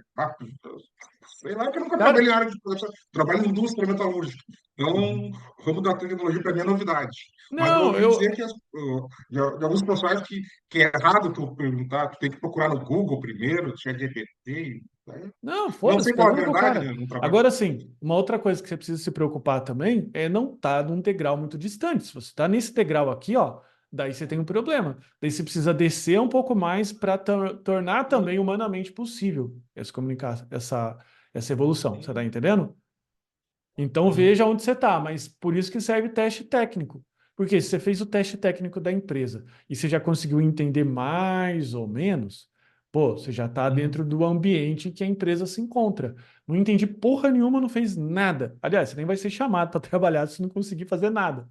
sei lá que eu nunca trabalhei Cara, na área de produção, trabalho em indústria metalúrgica. Então, uhum. o ramo da tecnologia para mim é novidade. Mas eu Não, ouvi dizer eu. que de alguns profissionais que é errado tu perguntar, tu tem que procurar no Google primeiro, ChatGPT. Né? Não, Não foda-se, sei qual é a pergunta pro verdade, cara. né, no trabalho. Agora sim, uma outra coisa que você precisa se preocupar também é não estar num degrau muito distante. Se você está nesse degrau aqui, ó, daí você tem um problema. Daí você precisa descer um pouco mais para tornar também humanamente possível essa comunicação, essa evolução. Você está entendendo? Então Uhum. veja onde você está, mas por isso que serve teste técnico. Porque se você fez o teste técnico da empresa e você já conseguiu entender mais ou menos, pô, você já está dentro do ambiente em que a empresa se encontra. Não entendi porra nenhuma, não fez nada. Aliás, você nem vai ser chamado para trabalhar se não conseguir fazer nada.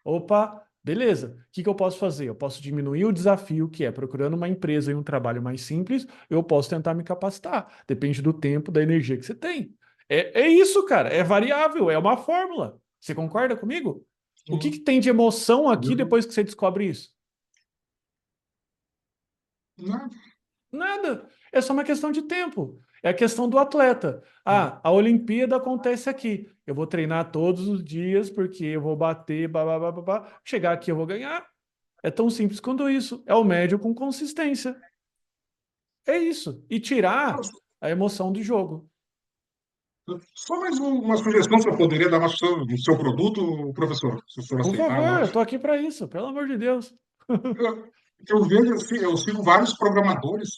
Opa, beleza. O que eu posso fazer? Eu posso diminuir o desafio, que é procurando uma empresa e um trabalho mais simples, eu posso tentar me capacitar. Depende do tempo, da energia que você tem. É isso, cara. É variável, é uma fórmula. Você concorda comigo? O que Sim. tem de emoção aqui depois que você descobre isso? Não, Nada. É só uma questão de tempo. É a questão do atleta. Ah, a Olimpíada acontece aqui. Eu vou treinar todos os dias porque eu vou bater, babá, babá. Chegar aqui eu vou ganhar. É tão simples quanto isso. É o médio com consistência. É isso. E tirar a emoção do jogo. só mais uma sugestão que eu poderia dar no seu produto, professor, se o senhor Por aceitar, favor, eu lógico. tô aqui para isso, pelo amor de Deus. Eu vejo, assim, eu sigo vários programadores,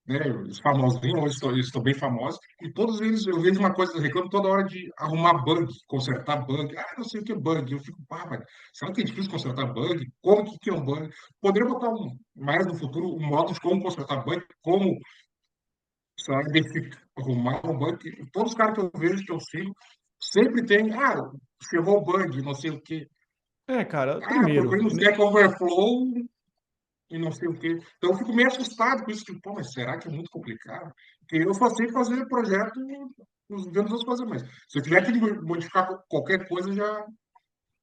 né, os famosinhos, eles estão bem famosos, e todos eles eu vejo uma coisa, eu reclamo toda hora de arrumar bug, consertar bug. Ah, não sei o que é bug. Eu fico, pá, mas será que é difícil consertar bug? Como que é um bug? Poderia botar mais no futuro um modo de como consertar bug, como sabe, arrumar um bug. Todos os caras que eu vejo, que eu sigo, sempre tem, ferrou o bug, não sei o quê. É, cara, Ah, procurei primeiro, no Stack Overflow. e não sei o quê. Então eu fico meio assustado com isso, tipo, pô, mas será que é muito complicado? Porque eu só sei fazer projeto vendo os outros fazer, mas se eu tiver que modificar qualquer coisa, já.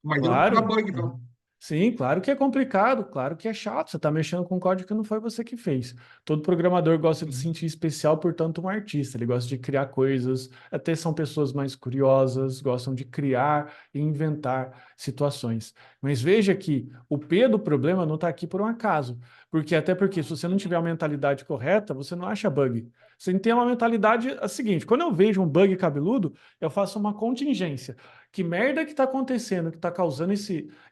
Mas eu dá Claro. bug, então. Uhum. Sim, claro que é complicado, claro que é chato. Você está mexendo com código que não foi você que fez. Todo programador gosta de se sentir especial, portanto, um artista. Ele gosta de criar coisas, até são pessoas mais curiosas, gostam de criar e inventar situações. Mas veja que o P do problema não está aqui por um acaso. Até porque se você não tiver a mentalidade correta, você não acha bug. Você tem que ter uma mentalidade a seguinte: quando eu vejo um bug cabeludo, eu faço uma contingência. Que merda que está acontecendo, que está causando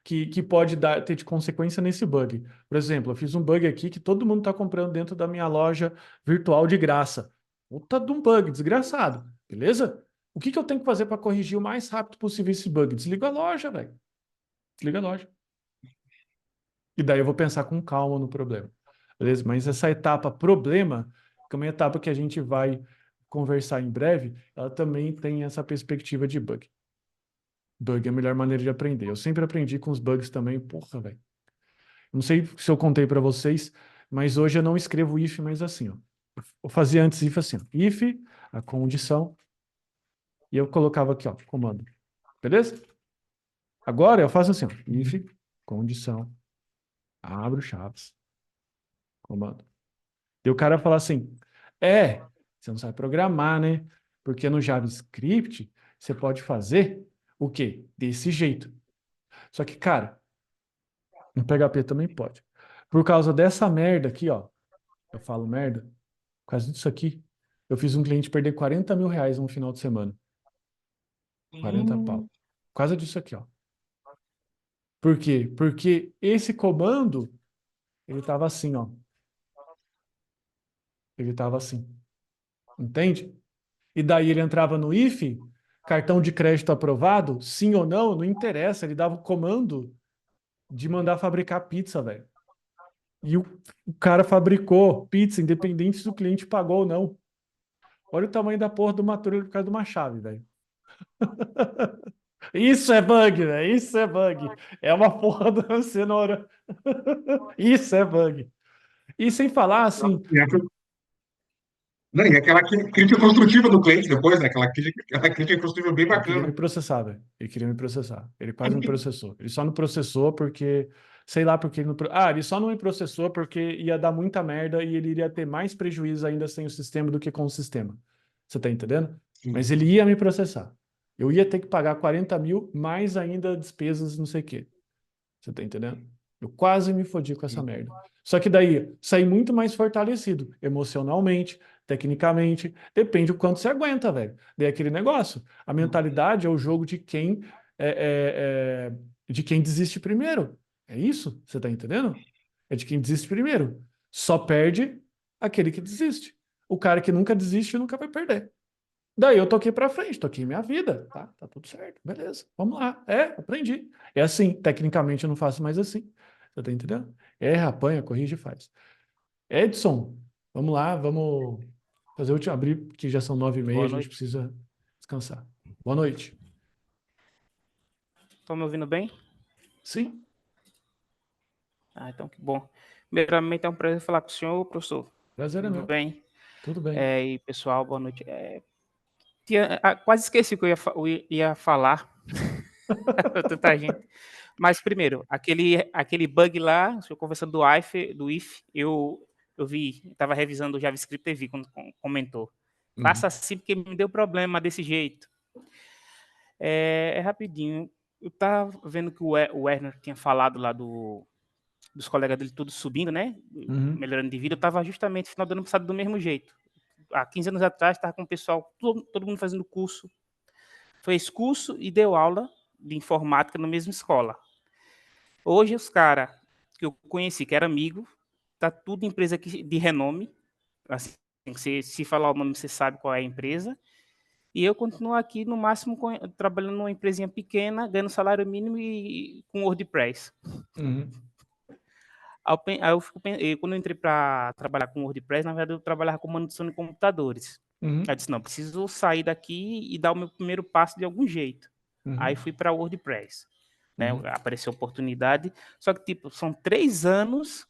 que pode ter de consequência nesse bug? Por exemplo, eu fiz um bug aqui que todo mundo está comprando dentro da minha loja virtual de graça. Puta de um bug, desgraçado. Beleza? O que eu tenho que fazer para corrigir o mais rápido possível esse bug? Desliga a loja, velho. Desliga a loja. E daí eu vou pensar com calma no problema. Beleza? Mas essa etapa problema, que é uma etapa que a gente vai conversar em breve, ela também tem essa perspectiva de bug. Bug é a melhor maneira de aprender. Eu sempre aprendi com os bugs também. Porra, velho. Não sei se eu contei para vocês, mas hoje eu não escrevo if mais assim, ó. Eu fazia antes if assim, ó. If, a condição, e eu colocava aqui, ó, comando. Beleza? Agora eu faço assim, ó. If, condição, abro chaves, comando. E o cara fala assim, você não sabe programar, né? Porque no JavaScript você pode fazer o quê? Desse jeito. Só que, cara, no PHP também pode. Por causa dessa merda aqui, ó. Eu falo merda. Por causa disso aqui, eu fiz um cliente perder 40 mil reais no final de semana. 40 pau. Por causa disso aqui, ó. Por quê? Porque esse comando, ele tava assim, ó. Ele tava assim. Entende? E daí ele entrava no if, cartão de crédito aprovado, sim ou não, não interessa. Ele dava o comando de mandar fabricar pizza, velho. E o cara fabricou pizza, independente se o cliente pagou ou não. Olha o tamanho da porra do motor por causa de uma chave, velho. Isso é bug, velho. Isso é bug. É uma porra da cenoura. Isso é bug. E sem falar assim, E não, e aquela crítica construtiva do cliente depois, né? Aquela crítica construtiva bem ele queria me bacana. processar, velho. Ele queria me processar. Ele quase me processou. Ele só não processou porque, sei lá porque ele não. Ele só não me processou porque ia dar muita merda e ele iria ter mais prejuízo ainda sem o sistema do que com o sistema. Você tá entendendo? Mas ele ia me processar. Eu ia ter que pagar 40 mil, mais ainda despesas, não sei o quê. Você tá entendendo? Eu quase me fodi com essa merda. Só que daí, saí muito mais fortalecido, emocionalmente, tecnicamente, depende do quanto você aguenta, velho. Daí é aquele negócio. A mentalidade é o jogo de quem desiste primeiro. É isso? Você tá entendendo? É de quem desiste primeiro. Só perde aquele que desiste. O cara que nunca desiste nunca vai perder. Daí eu toquei pra frente, toquei minha vida, tá tudo certo, beleza, vamos lá. Aprendi. É assim, tecnicamente eu não faço mais assim. Você tá entendendo? Erra, apanha, corrige e faz. Edson, vamos lá, vamos fazer o último abrir, que já são 9h30, Boa a gente noite. precisa descansar. Boa noite. Estão me ouvindo bem? Sim, Então que bom. Primeiramente é um prazer falar com o senhor, professor. prazer é Tudo meu. bem? Tudo bem. E pessoal, boa noite. Quase esqueci o que eu ia falar. Tanta gente. Mas primeiro, aquele bug lá, o senhor conversando do if, eu vi, estava revisando o JavaScript e vi quando comentou. Faça assim porque me deu problema desse jeito. É rapidinho. Eu estava vendo que o Werner tinha falado lá dos colegas dele tudo subindo, né? Uhum. Melhorando de vida. Eu estava justamente no final do ano passado do mesmo jeito. Há 15 anos atrás, estava com o pessoal, todo mundo fazendo curso. Fez curso e deu aula de informática na mesma escola. Hoje, os caras que eu conheci, que era amigo, tá tudo empresa de renome. Assim, se falar o nome, você sabe qual é a empresa. E eu continuo aqui, no máximo, trabalhando numa empresinha pequena, ganhando salário mínimo e com WordPress. Uhum. Quando eu entrei para trabalhar com WordPress, na verdade, eu trabalhava com manutenção de computadores. Uhum. Eu disse, não, preciso sair daqui e dar o meu primeiro passo de algum jeito. Uhum. Aí fui para WordPress. Né? Uhum. Apareceu a oportunidade. Só que, tipo, são 3 anos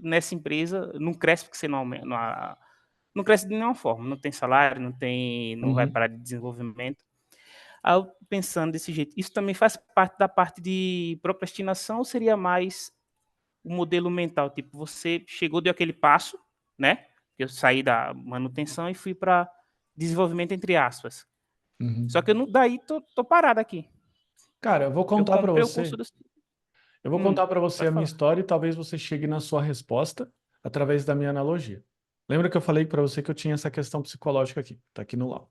nessa empresa não cresce porque você não cresce de nenhuma forma, não tem salário, não vai Uhum. para de desenvolvimento. Aí eu pensando desse jeito, isso também faz parte da parte de procrastinação ou seria mais o modelo mental? Tipo, você chegou, deu aquele passo, né? Eu saí da manutenção e fui para desenvolvimento entre aspas. Uhum. Só que eu não, daí tô parado aqui. Cara, eu vou Eu contar para comprei o você. curso do... Eu vou contar para você Pode a minha falar. história e talvez você chegue na sua resposta através da minha analogia. Lembra que eu falei para você que eu tinha essa questão psicológica aqui, tá aqui no laudo.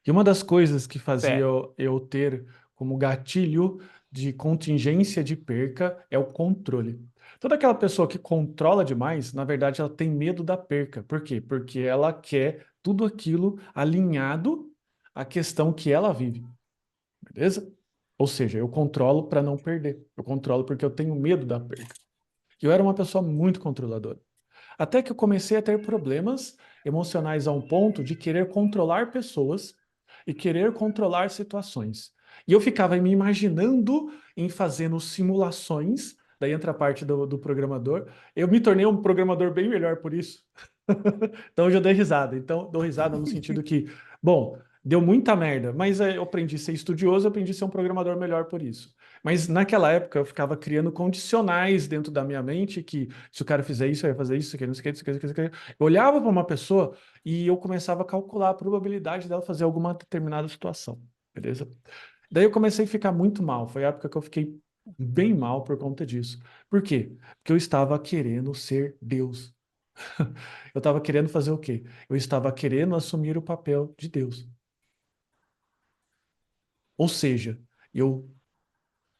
E uma das coisas que fazia Certo. eu ter como gatilho de contingência de perca é o controle. Toda aquela pessoa que controla demais, na verdade, ela tem medo da perca. Por quê? Porque ela quer tudo aquilo alinhado à questão que ela vive. Beleza? Ou seja, eu controlo para não perder. Eu controlo porque eu tenho medo da perca. Eu era uma pessoa muito controladora. Até que eu comecei a ter problemas emocionais a um ponto de querer controlar pessoas e querer controlar situações. E eu ficava me imaginando em fazendo simulações, daí entra a parte do programador. Eu me tornei um programador bem melhor por isso. Então hoje eu dei risada. Então, dou risada no sentido que, bom, deu muita merda, mas eu aprendi a ser estudioso, eu aprendi a ser um programador melhor por isso. Mas naquela época eu ficava criando condicionais dentro da minha mente que se o cara fizer isso, eu ia fazer isso, aquilo, isso, aquilo, isso, aquilo, isso, aquilo. Eu olhava para uma pessoa e eu começava a calcular a probabilidade dela fazer alguma determinada situação, beleza? Daí eu comecei a ficar muito mal. Foi a época que eu fiquei bem mal por conta disso. Por quê? Porque eu estava querendo ser Deus. Eu estava querendo fazer o quê? Eu estava querendo assumir o papel de Deus. Ou seja, eu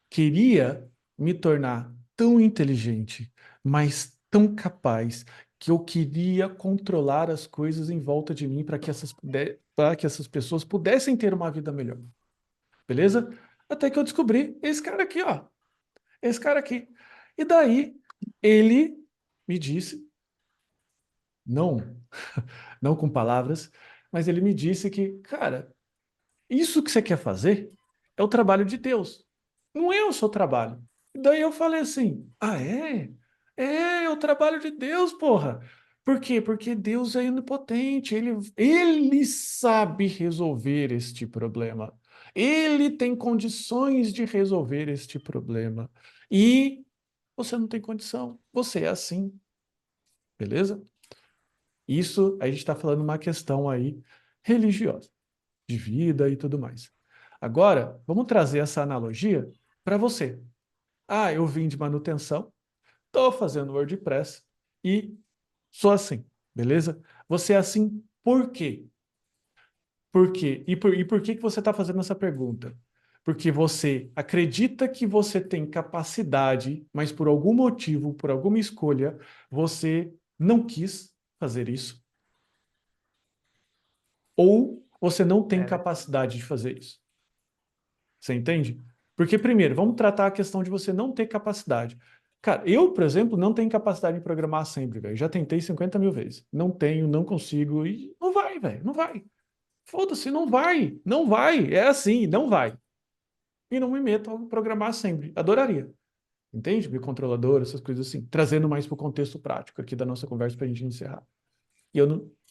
queria me tornar tão inteligente, mas tão capaz, que eu queria controlar as coisas em volta de mim para que essas pessoas pudessem ter uma vida melhor. Beleza? Até que eu descobri esse cara aqui, ó. Esse cara aqui. E daí ele me disse, não, não com palavras, mas ele me disse que, cara, isso que você quer fazer é o trabalho de Deus, não é o seu trabalho. E daí eu falei assim: ah, é? É o trabalho de Deus, porra. Por quê? Porque Deus é onipotente, ele sabe resolver este problema. Ele tem condições de resolver este problema. E você não tem condição, você é assim, beleza? Isso a gente está falando uma questão aí religiosa, de vida e tudo mais. Agora, vamos trazer essa analogia para você. Ah, eu vim de manutenção, estou fazendo WordPress e sou assim, beleza? Você é assim por quê? Por quê? E por que que você está fazendo essa pergunta? Porque você acredita que você tem capacidade, mas por algum motivo, por alguma escolha, você não quis fazer isso. Ou você não tem É verdade. capacidade de fazer isso. Você entende? Porque, primeiro, vamos tratar a questão de você não ter capacidade. Cara, eu, por exemplo, não tenho capacidade de programar sempre, velho. Já tentei 50 mil vezes. Não tenho, não consigo e não vai, velho. Não vai. Foda-se, não vai. Não vai. É assim, não vai. E não me meto a programar sempre. Adoraria. Entende? Bicontrolador, essas coisas assim. Trazendo mais para o contexto prático aqui da nossa conversa para a gente encerrar. E eu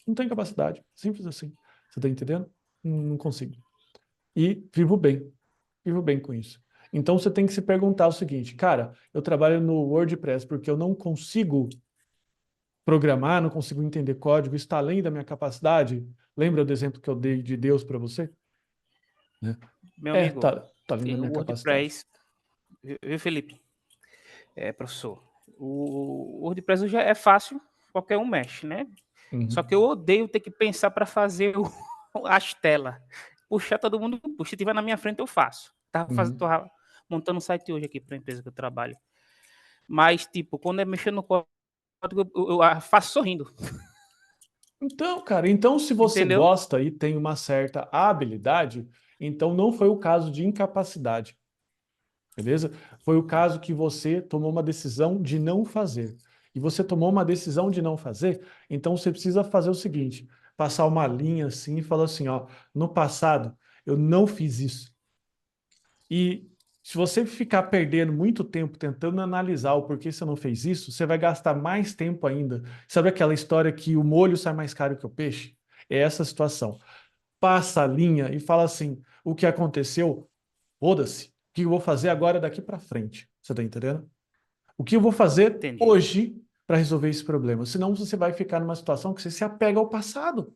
não tenho capacidade. Simples assim. Você tá entendendo? Não consigo. E vivo bem. Vivo bem com isso. Então você tem que se perguntar o seguinte, cara, eu trabalho no WordPress porque eu não consigo programar, não consigo entender código, isso está além da minha capacidade. Lembra do exemplo que eu dei de Deus para você? Né? Meu É, amigo, tá além da minha o capacidade. WordPress, viu, Felipe? Professor, o WordPress hoje é fácil, qualquer um mexe, né? Só Uhum, que eu odeio ter que pensar para fazer as telas. Puxar todo mundo, puxa, se tiver na minha frente eu faço. uhum. Tô montando um site hoje aqui para a empresa que eu trabalho. Mas, tipo, quando é mexer no código, eu faço sorrindo, Então, cara, então se você entendeu? gosta e tem uma certa habilidade, então não foi o caso de incapacidade. Beleza? Foi o caso que você tomou uma decisão de não fazer. E você tomou uma decisão de não fazer, então você precisa fazer o seguinte: passar uma linha assim e falar assim, ó, no passado eu não fiz isso. E Se você ficar perdendo muito tempo tentando analisar o porquê você não fez isso, você vai gastar mais tempo ainda. Sabe aquela história que o molho sai mais caro que o peixe? É essa situação. Passa a linha e fala assim: o que aconteceu, foda-se. O que eu vou fazer agora daqui para frente? Você tá entendendo? O que eu vou fazer Entendi. hoje para resolver esse problema? Senão você vai ficar numa situação que você se apega ao passado.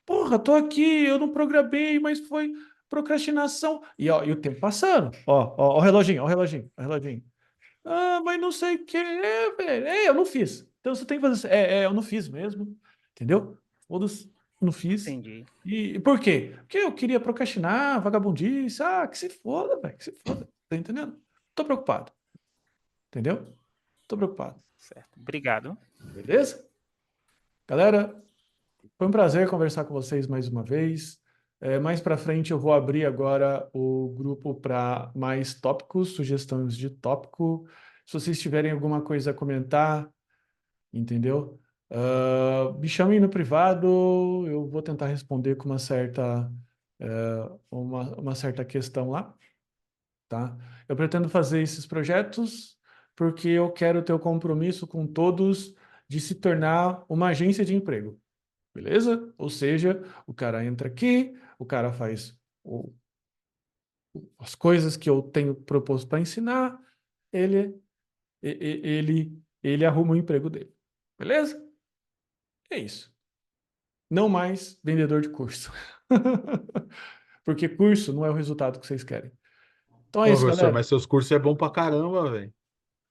Porra, tô aqui, eu não programei, mas foi procrastinação. E, ó, e o tempo passando. Ó, o reloginho, ó, o reloginho, ó, o reloginho. Ah, mas não sei o que, velho. Eu não fiz. Então você tem que fazer. Eu não fiz mesmo. Entendeu? Foda-se, não fiz. Entendi. E por quê? Porque eu queria procrastinar, vagabundice. Ah, que se foda, velho, que se foda. Tá entendendo? Tô preocupado. Entendeu? Tô preocupado. Certo. Obrigado. Beleza? Galera, foi um prazer conversar com vocês mais uma vez. Mais para frente eu vou abrir agora o grupo para mais tópicos, sugestões de tópico. Se vocês tiverem alguma coisa a comentar, entendeu? Me chamem no privado, eu vou tentar responder com uma certa questão lá, tá? Eu pretendo fazer esses projetos porque eu quero ter o compromisso com todos de se tornar uma agência de emprego. Beleza? Ou seja, o cara entra aqui, o cara faz as coisas que eu tenho proposto para ensinar, ele, ele arruma o emprego dele. Beleza? É isso. Não mais vendedor de curso. Porque curso não é o resultado que vocês querem. Então é Ô, isso, professor, galera. mas seus cursos é bom pra caramba, velho.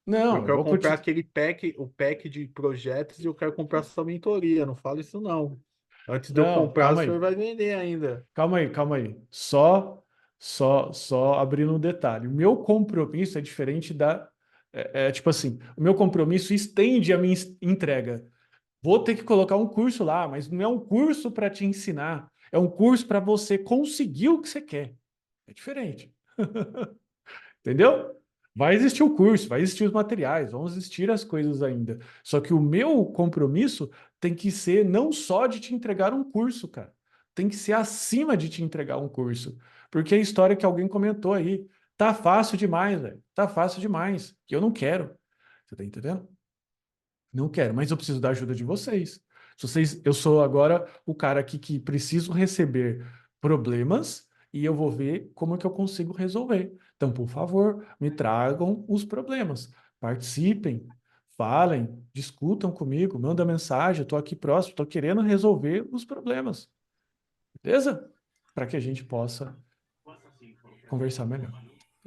Eu Não, eu quero vou comprar continuar. aquele pack, o pack de projetos e eu quero comprar sua mentoria. Não fala isso, não. Antes de eu Não, comprar, o calma senhor aí. vai vender ainda. Calma aí, calma aí. Só abrindo um detalhe. O meu compromisso é diferente da. Tipo assim, o meu compromisso estende a minha entrega. Vou ter que colocar um curso lá, mas não é um curso para te ensinar. É um curso para você conseguir o que você quer. É diferente. Entendeu? Vai existir o curso, vai existir os materiais, vão existir as coisas ainda. Só que o meu compromisso tem que ser não só de te entregar um curso, cara. Tem que ser acima de te entregar um curso. Porque a história que alguém comentou aí, tá fácil demais, velho. Tá fácil demais. Que eu não quero. Você tá entendendo? Não quero, mas eu preciso da ajuda de vocês. Eu sou agora o cara aqui que preciso receber problemas e eu vou ver como é que eu consigo resolver. Então, por favor, me tragam os problemas. Participem, falem, discutam comigo, mandem mensagem, eu estou aqui próximo, estou querendo resolver os problemas. Beleza? Para que a gente possa conversar melhor.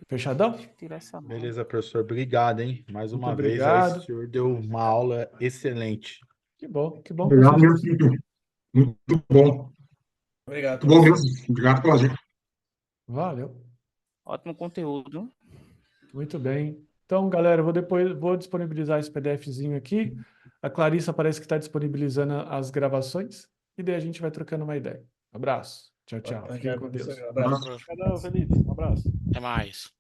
Fechadão? Tirar essa mão. Beleza, professor. Obrigado, hein? Mais Muito uma vez aí, o obrigado. senhor deu uma aula excelente. Que bom que Obrigado vocês. mesmo, Felipe. Muito bom. Obrigado, Muito bom professor. mesmo. Obrigado pela gente. Valeu. Ótimo conteúdo. Muito bem. Então, galera, vou disponibilizar esse PDFzinho aqui. A Clarissa parece que está disponibilizando as gravações. E daí a gente vai trocando uma ideia. Abraço. Tchau, tchau. Fiquem com Deus. Obrigado, Felipe. Um abraço. Até mais.